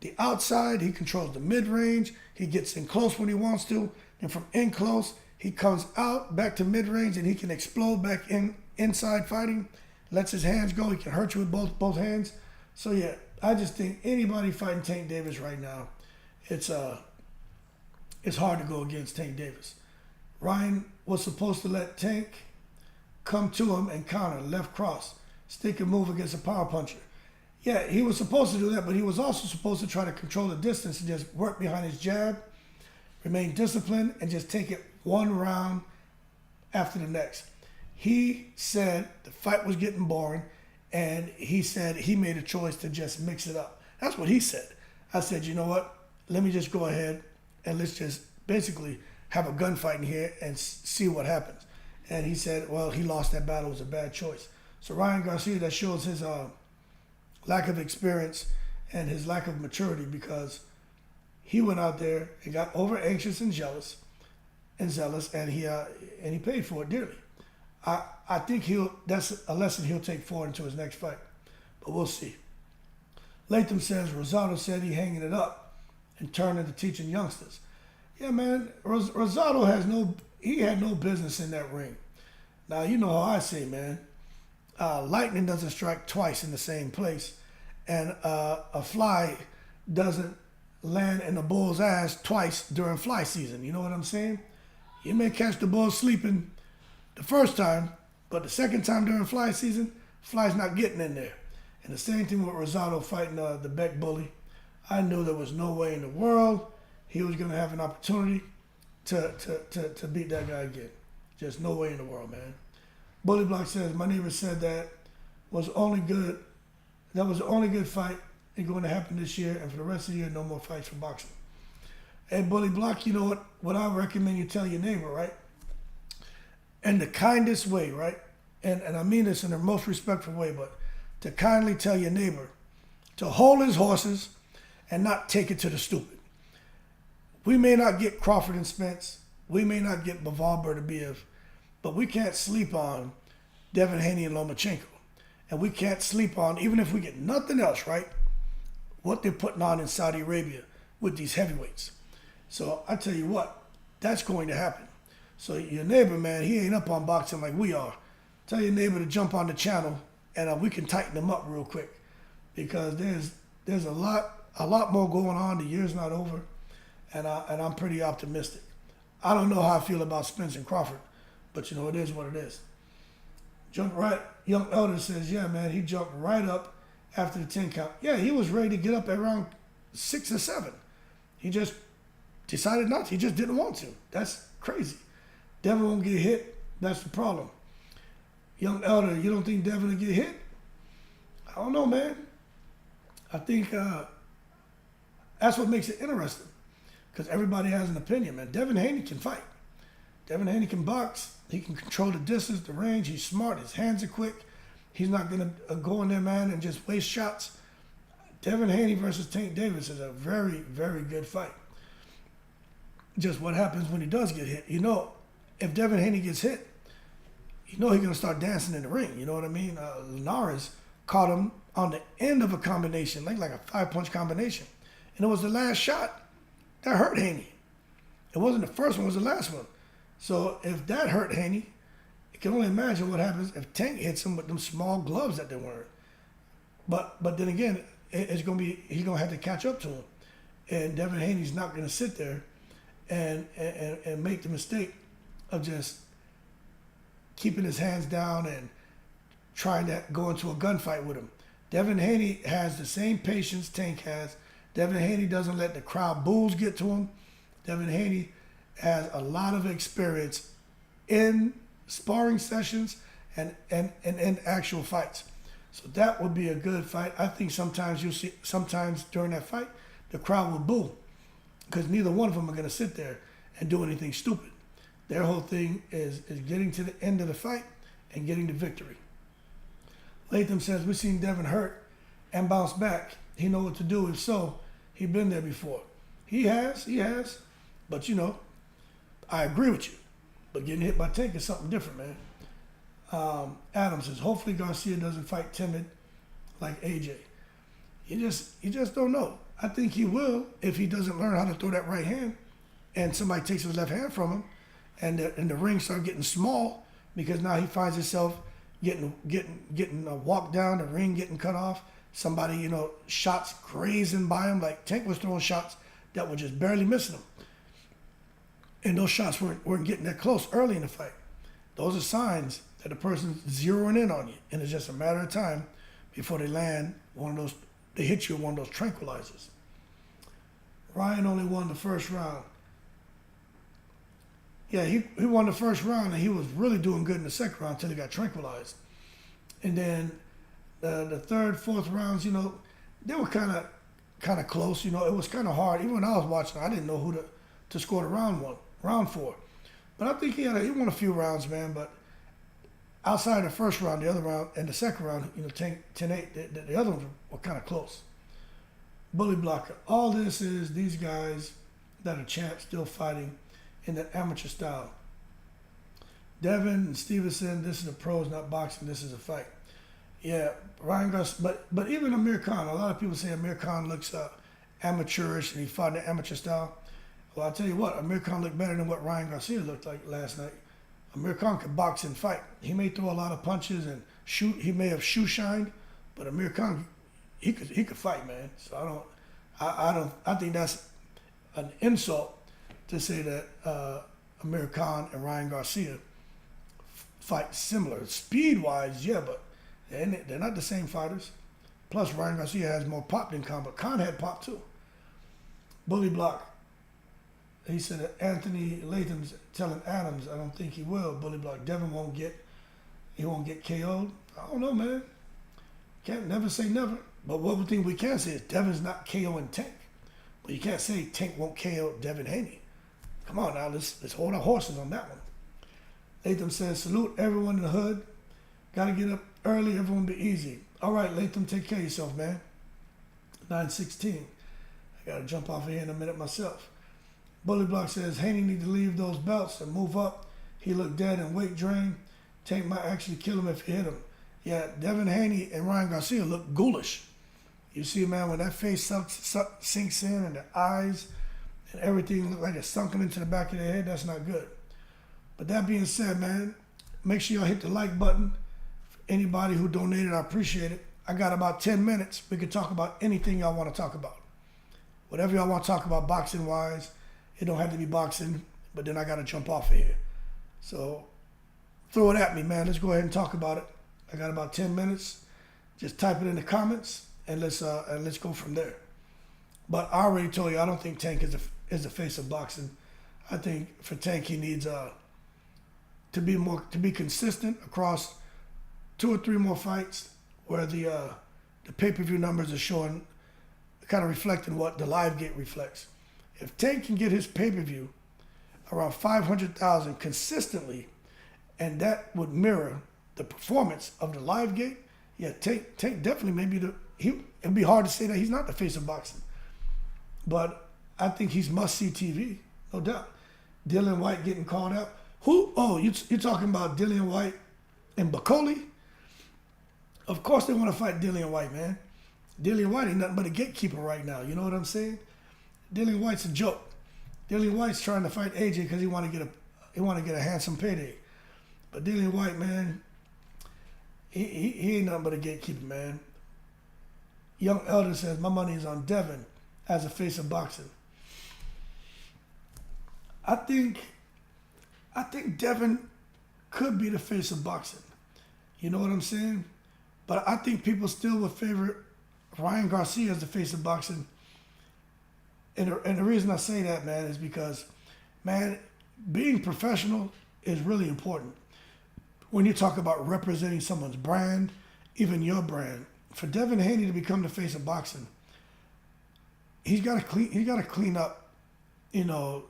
the outside. He controls the mid-range. He gets in close when he wants to. And from in close, he comes out back to mid-range, and he can explode back inside fighting. Lets his hands go. He can hurt you with both hands. So, yeah, I just think anybody fighting Tank Davis right now, it's hard to go against Tank Davis. Ryan was supposed to let Tank come to him and counter, left cross, stick and move against a power puncher. Yeah, he was supposed to do that, but he was also supposed to try to control the distance and just work behind his jab, remain disciplined, and just take it one round after the next. He said the fight was getting boring, and he said he made a choice to just mix it up. That's what he said. I said, you know what? Let me just go ahead and let's just basically have a gunfight in here and see what happens. And he said, well, he lost that battle. It was a bad choice. So Ryan Garcia, that shows his lack of experience and his lack of maturity, because he went out there and got over anxious and jealous and zealous, and he paid for it dearly. I think that's a lesson he'll take forward into his next fight, but we'll see. Latham says Rosado said he hanging it up and turning to teaching youngsters. Yeah, man, Rosado had no business in that ring. Now, you know how I say, man, lightning doesn't strike twice in the same place, and a fly doesn't land in a bull's ass twice during fly season. You know what I'm saying? You may catch the bull sleeping the first time, but the second time during fly season, fly's not getting in there. And the same thing with Rosado fighting the Beck bully. I knew there was no way in the world he was going to have an opportunity to beat that guy again. Just no way in the world, man. Bully Block says, my neighbor said that was the only good fight and going to happen this year, and for the rest of the year, no more fights for boxing. Hey, Bully Block, you know what I recommend you tell your neighbor, right? In the kindest way, right? And I mean this in the most respectful way, but to kindly tell your neighbor to hold his horses and not take it to the stupid. We may not get Crawford and Spence. We may not get Bivol Bertabiev, but we can't sleep on Devin Haney and Lomachenko. And we can't sleep on, even if we get nothing else, right, what they're putting on in Saudi Arabia with these heavyweights. So I tell you what, that's going to happen. So your neighbor, man, he ain't up on boxing like we are. Tell your neighbor to jump on the channel, and we can tighten them up real quick, because there's a lot more going on. The year's not over, and I'm pretty optimistic. I don't know how I feel about Spence and Crawford, but you know, it is what it is. Young Elder says, yeah, man, he jumped right up after the 10 count. Yeah, he was ready to get up at around 6 or 7. He just decided not to. He just didn't want to. That's crazy. Devin won't get hit. That's the problem. Young Elder, you don't think Devin will get hit? I don't know, man. I think that's what makes it interesting, because everybody has an opinion, man. Devin Haney can fight. Devin Haney can box. He can control the distance, the range. He's smart. His hands are quick. He's not going to go in there, man, and just waste shots. Devin Haney versus Tank Davis is a very, very good fight. Just what happens when he does get hit. You know, if Devin Haney gets hit, you know he's going to start dancing in the ring. You know what I mean? Linares caught him on the end of a combination, like a 5-punch combination. And it was the last shot that hurt Haney. It wasn't the first one, it was the last one. So if that hurt Haney, you can only imagine what happens if Tank hits him with them small gloves that they're wearing. But then again, he's going to have to catch up to him. And Devin Haney's not going to sit there and make the mistake of just keeping his hands down and trying to go into a gunfight with him. Devin Haney has the same patience Tank has. Devin Haney doesn't let the crowd boos get to him. Devin Haney has a lot of experience in sparring sessions and in actual fights. So that would be a good fight. I think sometimes during that fight, the crowd will boo, because neither one of them are going to sit there and do anything stupid. Their whole thing is getting to the end of the fight and getting the victory. Latham says, we've seen Devin hurt and bounce back. He know what to do. If so, he's been there before. He has. But, you know, I agree with you. But getting hit by Tank is something different, man. Adam says, hopefully Garcia doesn't fight timid like AJ. You just don't know. I think he will if he doesn't learn how to throw that right hand and somebody takes his left hand from him and the ring starts getting small, because now he finds himself getting walked down, the ring getting cut off, somebody, you know, shots grazing by him. Like Tank was throwing shots that were just barely missing him. And those shots weren't getting that close early in the fight. Those are signs that the person's zeroing in on you, and it's just a matter of time before they land one of those, they hit you with one of those tranquilizers. Ryan only won the first round. Yeah, he won the first round, and he was really doing good in the second round until he got tranquilized. And then the third, fourth rounds, you know, they were kind of close. You know, it was kind of hard. Even when I was watching, I didn't know who to score the round four. But I think he won a few rounds, man. But outside of the first round, the other round, and the second round, you know, 10-8, the other ones were kind of close. Bully Blocker. All this is these guys that are champs still fighting in that amateur style. Devin and Stevenson, this is the pros, not boxing. This is a fight. Yeah, Ryan Garcia, but even Amir Khan. A lot of people say Amir Khan looks amateurish and he fought in the amateur style. Well, I'll tell you what, Amir Khan looked better than what Ryan Garcia looked like last night. Amir Khan could box and fight. He may throw a lot of punches and shoot. He may have shoe shined, but Amir Khan, he could fight, man. So I think that's an insult to say that Amir Khan and Ryan Garcia fight similar. Speed-wise, yeah, but they're not the same fighters. Plus, Ryan Garcia has more pop than Khan, but Khan had pop too. Bully Block. He said that Anthony Latham's telling Adams, I don't think he will. Bully Block. Devin won't get KO'd. I don't know, man. Can't never say never. But one thing we can say is Devin's not KOing Tank. But you can't say Tank won't KO Devin Haney. Come on now, let's hold our horses on that one. Latham says, salute everyone in the hood. Gotta get up early, everyone be easy. All right, Latham, take care of yourself, man. 9:16. I gotta jump off of here in a minute myself. Bully Block says, Haney need to leave those belts and move up. He looked dead and weight drained. Tank might actually kill him if he hit him. Yeah, Devin Haney and Ryan Garcia look ghoulish. You see, man, when that face sinks in and the eyes and everything look like it's sunken into the back of their head, that's not good. But that being said, man, make sure y'all hit the like button. For anybody who donated, I appreciate it. I got about 10 minutes. We can talk about anything y'all want to talk about. Whatever y'all want to talk about boxing-wise, it don't have to be boxing, but then I got to jump off of here. So throw it at me, man. Let's go ahead and talk about it. I got about 10 minutes. Just type it in the comments, and let's go from there. But I already told you, I don't think Tank is the face of boxing. I think for Tank, he needs to be consistent across 2 or 3 more fights where the pay-per-view numbers are showing, kind of reflecting what the live gate reflects. If Tank can get his pay-per-view around 500,000 consistently, and that would mirror the performance of the live gate, yeah, Tank definitely may be it'd be hard to say that he's not the face of boxing. But I think he's must-see TV, no doubt. Dillian White getting called out. Who? Oh, you're talking about Dillian White and Bacoli? Of course they want to fight Dillian White, man. Dillian White ain't nothing but a gatekeeper right now. You know what I'm saying? Dillian White's a joke. Dillian White's trying to fight AJ because he want to get a handsome payday. But Dillian White, man, he ain't nothing but a gatekeeper, man. Young Elder says, my money is on Devin as a face of boxing. I think Devin could be the face of boxing. You know what I'm saying? But I think people still would favor Ryan Garcia as the face of boxing. And the reason I say that, man, is because, man, being professional is really important. When you talk about representing someone's brand, even your brand, for Devin Haney to become the face of boxing, he's got to clean up, you know,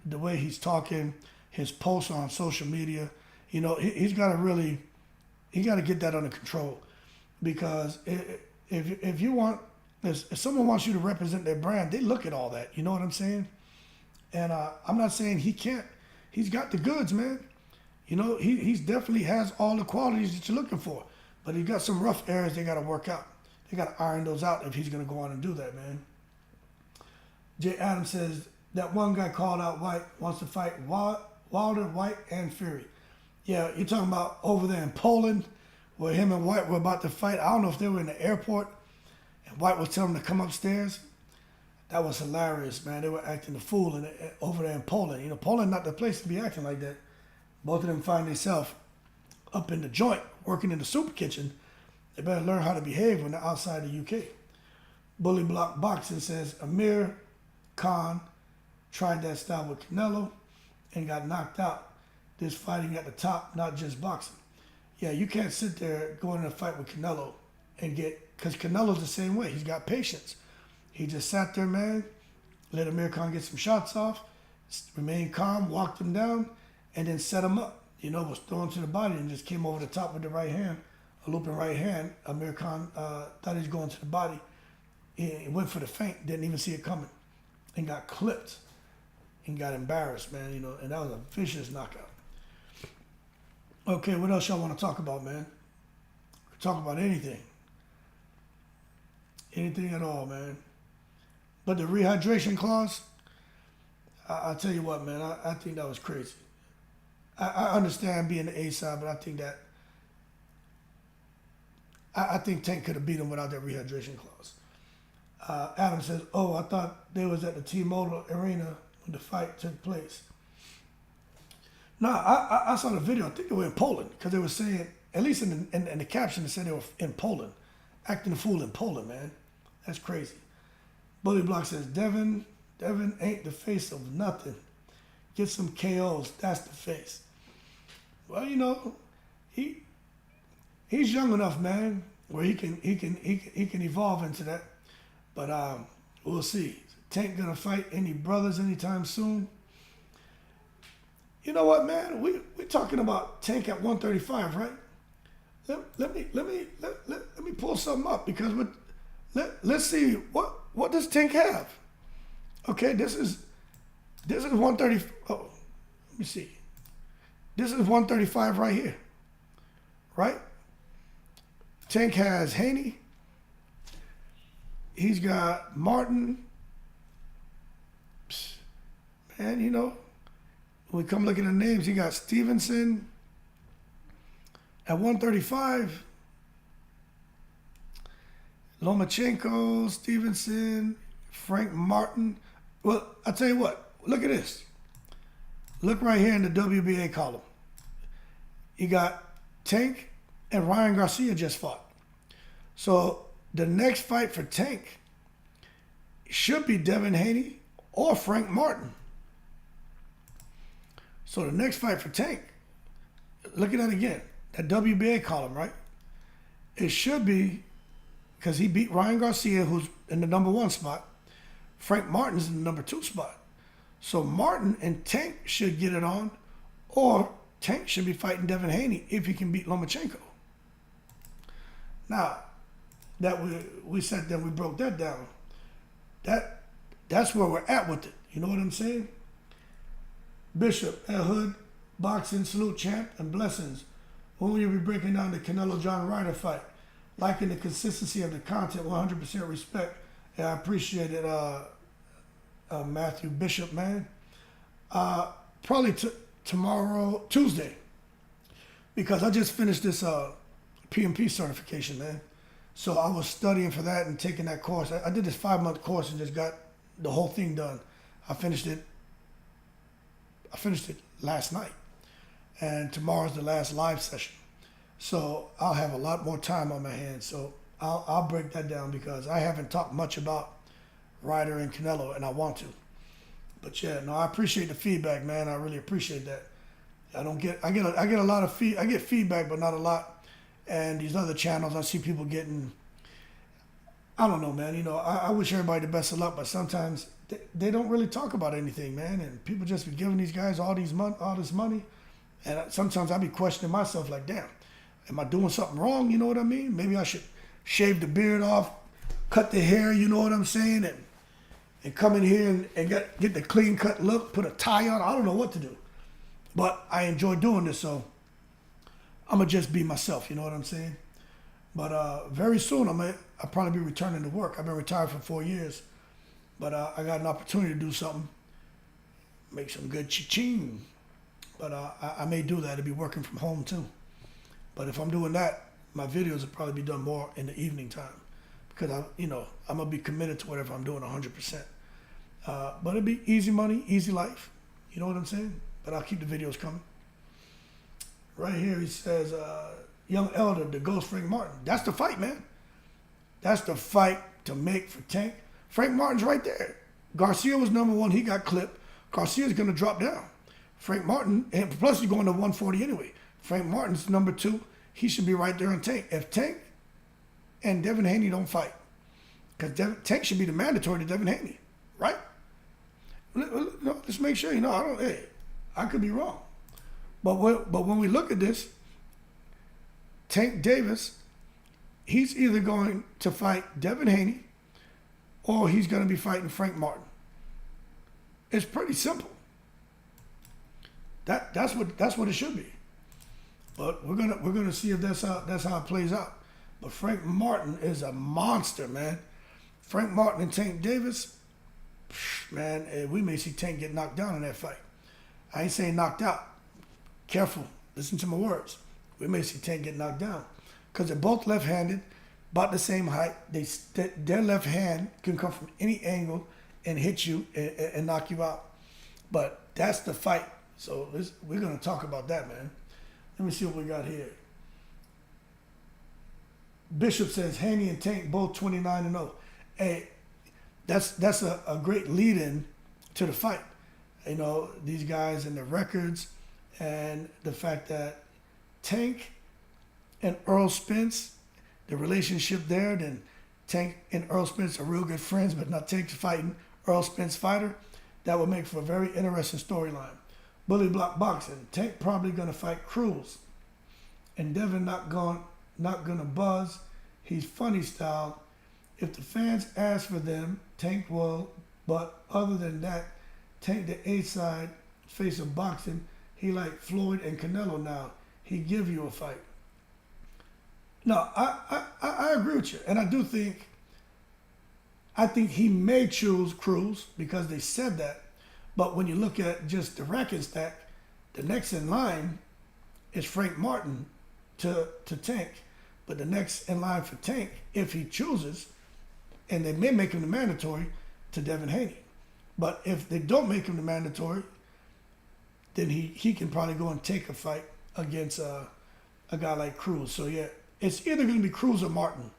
the way he's talking, his posts on social media. You know, he's got to get that under control, because if someone wants you to represent their brand, they look at all that. You know what I'm saying? And I'm not saying he can't. He's got the goods, man. You know, he's definitely has all the qualities that you're looking for. But he's got some rough areas they got to work out. They got to iron those out if he's going to go on and do that, man. Jay Adams says, that one guy called out White wants to fight Wilder, White, and Fury. Yeah, you're talking about over there in Poland where him and White were about to fight. I don't know if they were in the airport and White was telling them to come upstairs. That was hilarious, man. They were acting the fool over there in Poland. You know, Poland not the place to be acting like that. Both of them find themselves up in the joint, working in the soup kitchen. They better learn how to behave when they're outside the UK. Bully Block Boxing says, Amir Khan tried that style with Canelo and got knocked out. This fighting at the top, not just boxing. Yeah, you can't sit there going in a fight with Canelo and because Canelo's the same way. He's got patience. He just sat there, man, let Amir Khan get some shots off, remained calm, walked him down, and then set him up. You know, was thrown to the body and just came over the top with the right hand, a looping right hand. Amir Khan thought he was going to the body. He went for the feint, didn't even see it coming, and got clipped. and got embarrassed, man. And that was a vicious knockout. Okay, what else y'all want to talk about, man? Talk about anything. Anything at all, man. But the rehydration clause, I'll tell you what, man, I think that was crazy. I understand being the A side, but I think that I think Tank could have beat him without that rehydration clause. Adam says, "Oh, I thought they was at the T-Mobile Arena when the fight took place." No, I saw the video. I think they were in Poland because they were saying, at least in the caption, they said they were in Poland, acting a fool in Poland, man. That's crazy. Bully Block says, Devin ain't the face of nothing. Get some KOs. That's the face. Well, he's young enough, man, where he can evolve into that. But we'll see. Tank gonna fight any brothers anytime soon? You know what, man? We're talking about Tank at 135, right? Let me pull something up because let's see what does Tank have. Okay, this is 130. Oh, let me see. This is 135 right here, right? Tank has Haney. He's got Martin. Man, when we come look at the names, he got Stevenson at 135. Lomachenko, Stevenson, Frank Martin. Well, I'll tell you what. Look at this. Look right here in the WBA column. You got Tank and Ryan Garcia just fought. So the next fight for Tank should be Devin Haney or Frank Martin. So the next fight for Tank, look at that again. That WBA column, right? It should be, because he beat Ryan Garcia, who's in the number 1 spot. Frank Martin's in the number 2 spot. So Martin and Tank should get it on, or Tank should be fighting Devin Haney if he can beat Lomachenko. Now, that we sat there, we broke that down. That's where we're at with it. You know what I'm saying? Bishop at Hood, Boxing, salute champ, and blessings. When will you be breaking down the Canelo John Ryder fight? Liking the consistency of the content, 100% respect. And I appreciate it, Matthew Bishop, man. Probably tomorrow, Tuesday, because I just finished this PMP certification, man. So I was studying for that and taking that course. I did this 5-month course and just got the whole thing done. I finished it last night, and tomorrow's the last live session. So I'll have a lot more time on my hands. So I'll break that down because I haven't talked much about Ryder and Canelo, and I want to. But yeah, no, I appreciate the feedback, man. I really appreciate that. I get a lot of I get feedback, but not a lot. And these other channels, I see people getting, I don't know, man. I wish everybody the best of luck, but sometimes they don't really talk about anything, man. And people just be giving these guys all this money. And sometimes I be questioning myself, like, damn, am I doing something wrong? You know what I mean? Maybe I should shave the beard off, cut the hair, you know what I'm saying? And come in here and get the clean cut look, put a tie on. I don't know what to do. But I enjoy doing this, so I'm going to just be myself, you know what I'm saying? But very soon, I'll probably be returning to work. I've been retired for 4 years. But I got an opportunity to do something, make some good cha-ching. But I may do that. I'll be working from home too. But if I'm doing that, my videos will probably be done more in the evening time because I'm going to be committed to whatever I'm doing 100%. But it'll be easy money, easy life. You know what I'm saying? But I'll keep the videos coming. Right here, he says, Young Elder, the Ghost Frank Martin. That's the fight, man. That's the fight to make for Tank. Frank Martin's right there. Garcia was number 1. He got clipped. Garcia's going to drop down. Frank Martin, and plus he's going to 140 anyway. Frank Martin's number 2. He should be right there on Tank. If Tank and Devin Haney don't fight, because Tank should be the mandatory to Devin Haney, right? Let's make sure, I could be wrong. But when we look at this, Tank Davis, he's either going to fight Devin Haney or he's going to be fighting Frank Martin. It's pretty simple. That's what it should be. But we're gonna see if that's how it plays out. But Frank Martin is a monster, man. Frank Martin and Tank Davis, man, we may see Tank get knocked down in that fight. I ain't saying knocked out. Careful. Listen to my words. We may see Tank get knocked down. Because they're both left-handed, about the same height. Their left hand can come from any angle and hit you and knock you out. But that's the fight. So we're going to talk about that, man. Let me see what we got here. Bishop says, Haney and Tank both 29-0. Hey, that's a great lead-in to the fight. You know, these guys and the records and the fact that Tank and Earl Spence, the relationship there, then Tank and Earl Spence are real good friends, but not Tank's fighting Earl Spence fighter. That would make for a very interesting storyline. Bully Block Boxing, Tank probably gonna fight Cruz. And Devin not gonna buzz. He's funny style. If the fans ask for them, Tank will. But other than that, Tank the A-side face of boxing. He like Floyd and Canelo now. He give you a fight. No, I agree with you. And I think he may choose Cruz because they said that. But when you look at just the record stack, the next in line is Frank Martin to Tank. But the next in line for Tank, if he chooses, and they may make him the mandatory, to Devin Haney. But if they don't make him the mandatory, then he can probably go and take a fight against a guy like Cruz. So yeah, it's either going to be Cruz or Martin.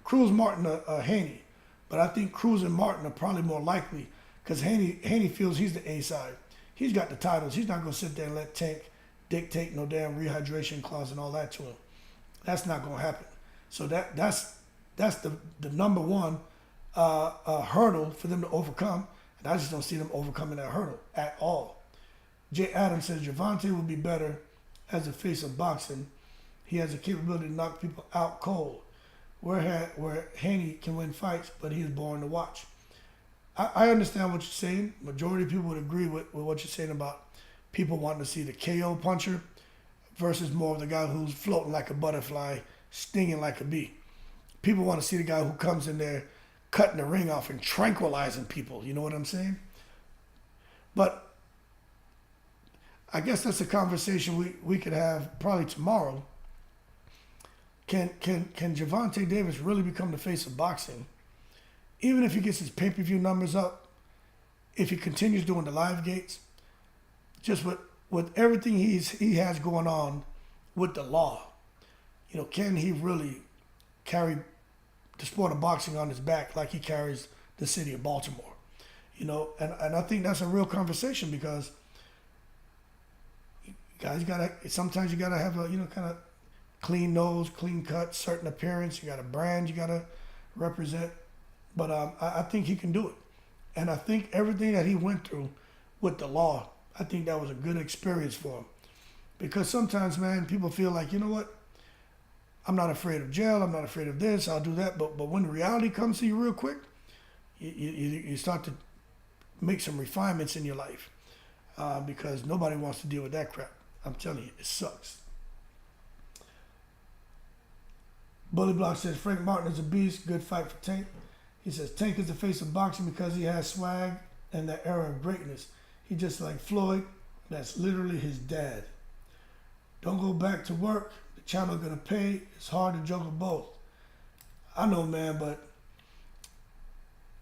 Cruz, Martin, or Haney. But I think Cruz and Martin are probably more likely because Haney feels he's the A side. He's got the titles. He's not going to sit there and let Tank dictate no damn rehydration clause and all that to him. That's not going to happen. So that's the number one hurdle for them to overcome. And I just don't see them overcoming that hurdle at all. Jay Adams says Gervonta would be better as a face of boxing. He has the capability to knock people out cold. Where Haney can win fights, but he is boring to watch. I understand what you're saying. Majority of people would agree with what you're saying about people wanting to see the KO puncher versus more of the guy who's floating like a butterfly, stinging like a bee. People want to see the guy who comes in there cutting the ring off and tranquilizing people. You know what I'm saying? But I guess that's a conversation we could have probably tomorrow. Can Gervonta Davis really become the face of boxing? Even if he gets his pay-per-view numbers up, if he continues doing the live gates, just with everything he has going on with the law, you know, can he really carry the sport of boxing on his back like he carries the city of Baltimore? You know, and I think that's a real conversation because guys sometimes you gotta have a, you know, kind of clean nose, clean cut, certain appearance. You got a brand you got to represent. But I think he can do it. And I think everything that he went through with the law, I think that was a good experience for him. Because sometimes, man, people feel like, you know what? I'm not afraid of jail. I'm not afraid of this. I'll do that. But when reality comes to you real quick, you start to make some refinements in your life because nobody wants to deal with that crap. I'm telling you, it sucks. Bully Block says, Frank Martin is a beast. Good fight for Tank. He says, Tank is the face of boxing because he has swag and that era of greatness. He just like Floyd. That's literally his dad. Don't go back to work. The channel going to pay. It's hard to juggle both. I know, man, but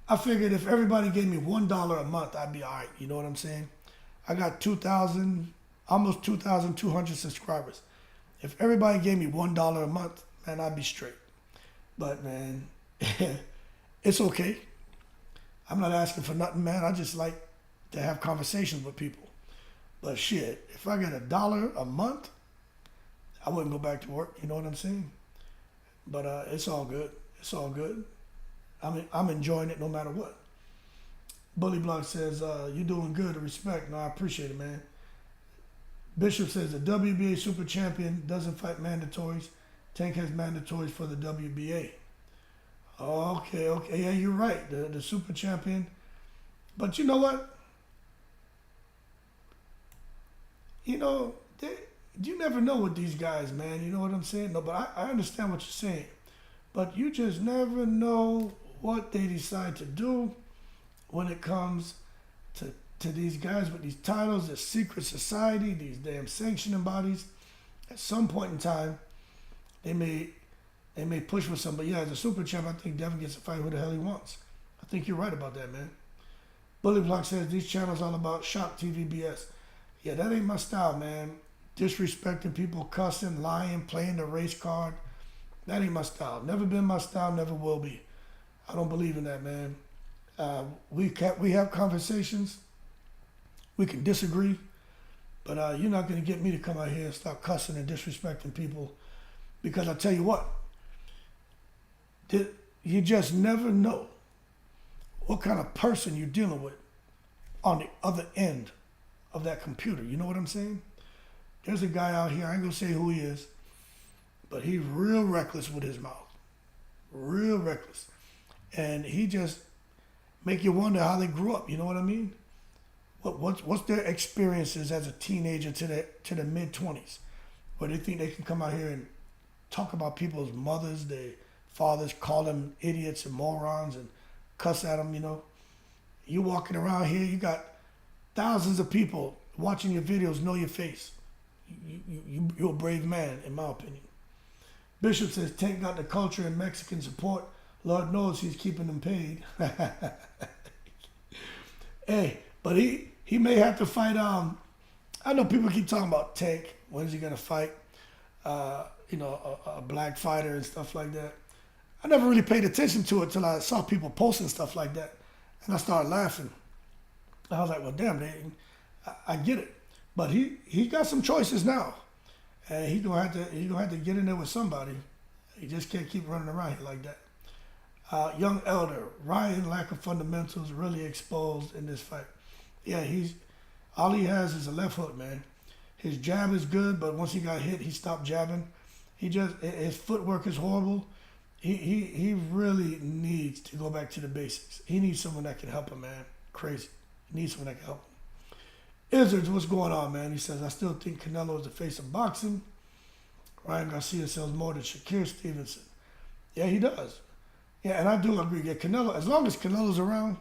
I figured if everybody gave me $1 a month, I'd be all right. You know what I'm saying? I got 2,000, almost 2,200 subscribers. If everybody gave me $1 a month, man, I'd be straight. But, man, it's okay. I'm not asking for nothing, man. I just like to have conversations with people. But shit, if I get $1 a month, I wouldn't go back to work. You know what I'm saying? But it's all good. It's all good. I'm enjoying it no matter what. Bully Block says, you're doing good. Respect. No, I appreciate it, man. Bishop says, the WBA Super Champion doesn't fight mandatories. Tank has mandatories for the WBA. Okay. Yeah, you're right. The Super Champion. But you know what? you know, you never know with these guys, man. You know what I'm saying? No, but I understand what you're saying. But you just never know what they decide to do when it comes to these guys with these titles, this secret society, these damn sanctioning bodies. At some point in time, they may push for somebody. Yeah, as a super champ, I think Devin gets to fight who the hell he wants. I think you're right about that, man. Bully Block says these channels all about shock TV BS. Yeah, that ain't my style, man. Disrespecting people, cussing, lying, playing the race card. That ain't my style. Never been my style, never will be. I don't believe in that, man. We have conversations. We can disagree, but you're not going to get me to come out here and start cussing and disrespecting people, because I tell you what, you just never know what kind of person you're dealing with on the other end of that computer. You know what I'm saying? There's a guy out here, I ain't going to say who he is, but he's real reckless with his mouth. Real reckless. And he just make you wonder how they grew up. You know what I mean? What's their experiences as a teenager to the mid-20s, where they think they can come out here and talk about people's mothers, their fathers, call them idiots and morons and cuss at them, you know? You walking around here, you got thousands of people watching your videos, know your face. You're a brave man, in my opinion. Bishop says, Tank got the culture and Mexican support. Lord knows he's keeping them paid. Hey, but he may have to fight. I know people keep talking about Tank. When is he gonna fight? A black fighter and stuff like that. I never really paid attention to it till I saw people posting stuff like that, and I started laughing. I was like, well, damn, I get it. But he got some choices now, and he's gonna have to get in there with somebody. He just can't keep running around here like that. Young Elder, Ryan lack of fundamentals really exposed in this fight. Yeah, all he has is a left hook, man. His jab is good, but once he got hit, he stopped jabbing. His footwork is horrible. He really needs to go back to the basics. He needs someone that can help him, man. Crazy. He needs someone that can help him. Izzards, what's going on, man? He says, I still think Canelo is the face of boxing. Ryan Garcia sells more than Shakur Stevenson. Yeah, he does. Yeah, and I do agree. Yeah, Canelo, as long as Canelo's around,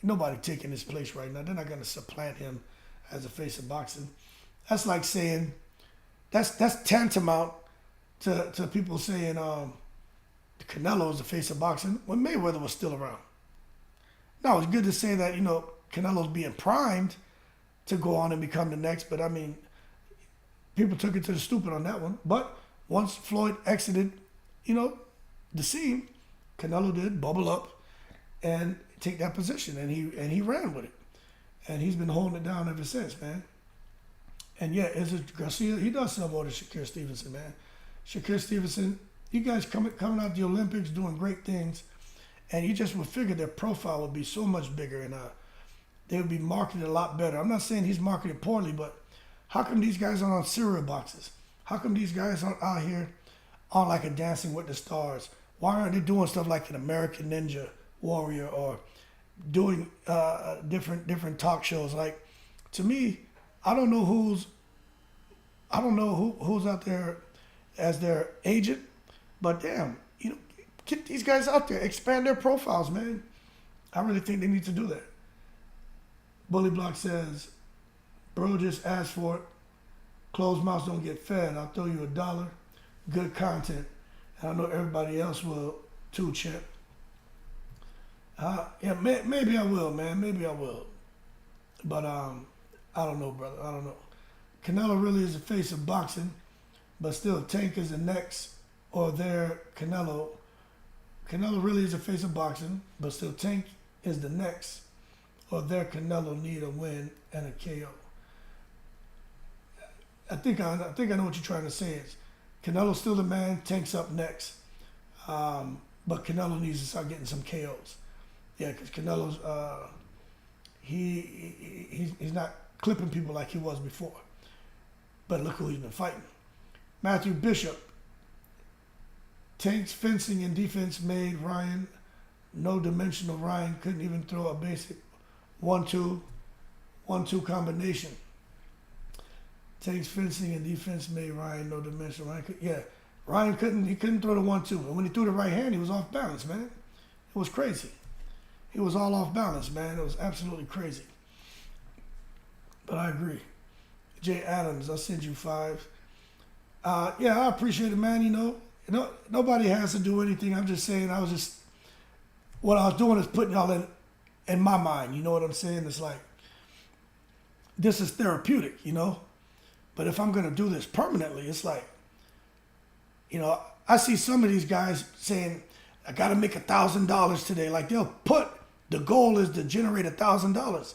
nobody taking his place right now. They're not going to supplant him as a face of boxing. That's like saying, that's tantamount to people saying Canelo is the face of boxing when Mayweather was still around. Now, it's good to say that, Canelo's being primed to go on and become the next, but I mean, people took it to the stupid on that one. But once Floyd exited, the scene, Canelo did bubble up and take that position, and he ran with it, and he's been holding it down ever since, man. And yeah, Garcia, he does sell more than Shakur Stevenson, man. Shakur Stevenson, you guys coming out the Olympics doing great things, and you just would figure their profile would be so much bigger, and they would be marketed a lot better. I'm not saying he's marketed poorly, but how come these guys aren't on cereal boxes? How come these guys aren't out here on like a Dancing with the Stars? Why aren't they doing stuff like an American Ninja Warrior or doing different talk shows? Like, to me, I don't know who's out there as their agent, but damn, get these guys out there, expand their profiles, man. I really think they need to do that. Bully Block says, bro, just ask for it. Closed mouths don't get fed. I'll throw you $1. Good content. And I know everybody else will too, champ. Yeah, maybe I will, man. Maybe I will. But I don't know, brother. I don't know. Canelo really is the face of boxing, but still, Tank is the next, or their Canelo. Canelo really is the face of boxing, but still, Tank is the next, or their Canelo need a win and a KO. I think I know what you're trying to say is Canelo's still the man, Tank's up next, but Canelo needs to start getting some KOs. Yeah, because Canelo's he's not clipping people like he was before. But look who he's been fighting. Matthew Bishop. Tank's fencing and defense made Ryan no dimensional. Ryan couldn't even throw a basic 1-2 combination. Takes fencing and defense made Ryan no dimension. Ryan couldn't throw the 1-2. And when he threw the right hand, he was off balance, man. It was crazy. He was all off balance, man. It was absolutely crazy. But I agree. Jay Adams, I'll send you 5. Yeah, I appreciate it, man. Nobody has to do anything. I'm just saying, what I was doing is putting y'all in my mind. You know what I'm saying? It's like, this is therapeutic, But if I'm going to do this permanently, it's like, I see some of these guys saying, I got to make $1,000 today. Like the goal is to generate $1,000.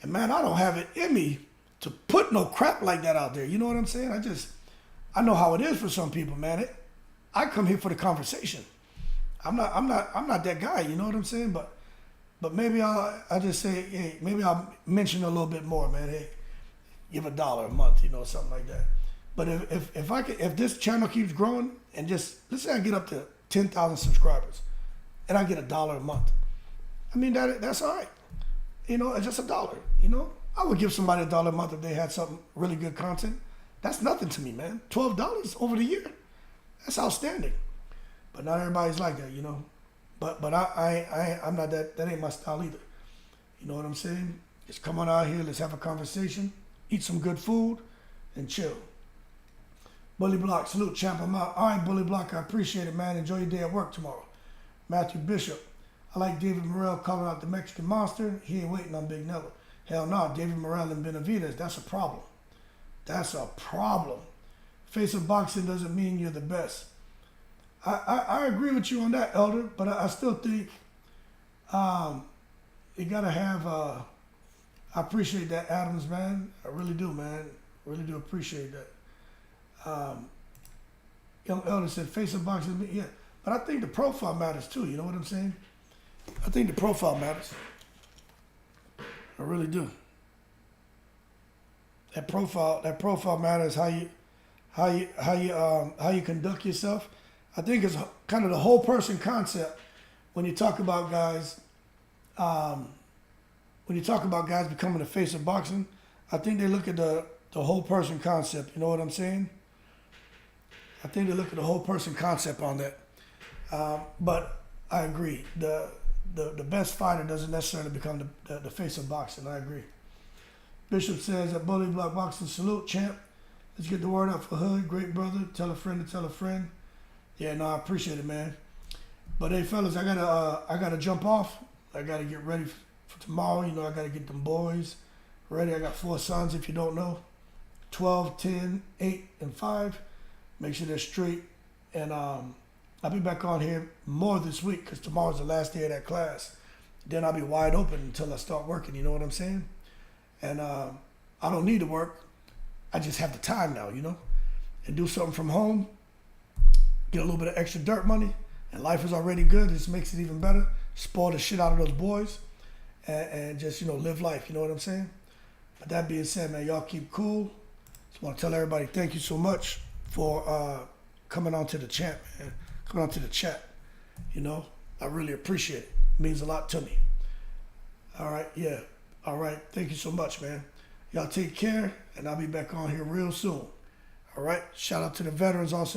And man, I don't have it in me to put no crap like that out there. You know what I'm saying? I know how it is for some people, man. I come here for the conversation. I'm not that guy. You know what I'm saying? But maybe I just say, hey, maybe I'll mention a little bit more, man. Hey, give $1 a month, something like that. But if this channel keeps growing and just, let's say I get up to 10,000 subscribers and I get $1 a month, I mean, that's all right. It's just $1, I would give somebody $1 a month if they had something really good content. That's nothing to me, man. $12 over the year. That's outstanding. But not everybody's like that, But I'm not that ain't my style either. You know what I'm saying? Just come on out here, let's have a conversation, eat some good food, and chill. Bully Block, salute, champ. I'm out. All right, Bully Block, I appreciate it, man. Enjoy your day at work tomorrow. Matthew Bishop, I like David Morrell calling out the Mexican monster. He ain't waiting on Big Nello. Hell no, David Morrell and Benavidez, that's a problem. That's a problem. Face of boxing doesn't mean you're the best. I agree with you on that, Elder, but I still think you got to have, I appreciate that, Adams, man. I really do, man. Really do appreciate that. Young Elder said, face of boxing, yeah. But I think the profile matters too, you know what I'm saying? I think the profile matters. I really do. That profile matters, how you conduct yourself. I think it's kind of the whole person concept when you talk about guys. When you talk about guys becoming the face of boxing, I think they look at the whole person concept. You know what I'm saying? I think they look at the whole person concept on that. But I agree. The best fighter doesn't necessarily become the face of boxing. I agree. Bishop says at Bully Block Boxing, salute, champ. Let's get the word out for Hood. Great brother. Tell a friend to tell a friend. Yeah, no, I appreciate it, man. But hey, fellas, I gotta jump off. I gotta get ready for tomorrow. I gotta get them boys ready. I got 4 sons, if you don't know. 12, 10, 8, and 5. Make sure they're straight. And I'll be back on here more this week because tomorrow's the last day of that class. Then I'll be wide open until I start working. You know what I'm saying? And I don't need to work. I just have the time now, and do something from home. Get a little bit of extra dirt money, and life is already good. This makes it even better. Spoil the shit out of those boys, and just live life. You know what I'm saying? But that being said, man, y'all keep cool. Just want to tell everybody thank you so much for coming on to the chat, man. Coming on to the chat. I really appreciate it. It means a lot to me. All right, yeah. All right, thank you so much, man. Y'all take care, and I'll be back on here real soon. All right, shout out to the veterans also.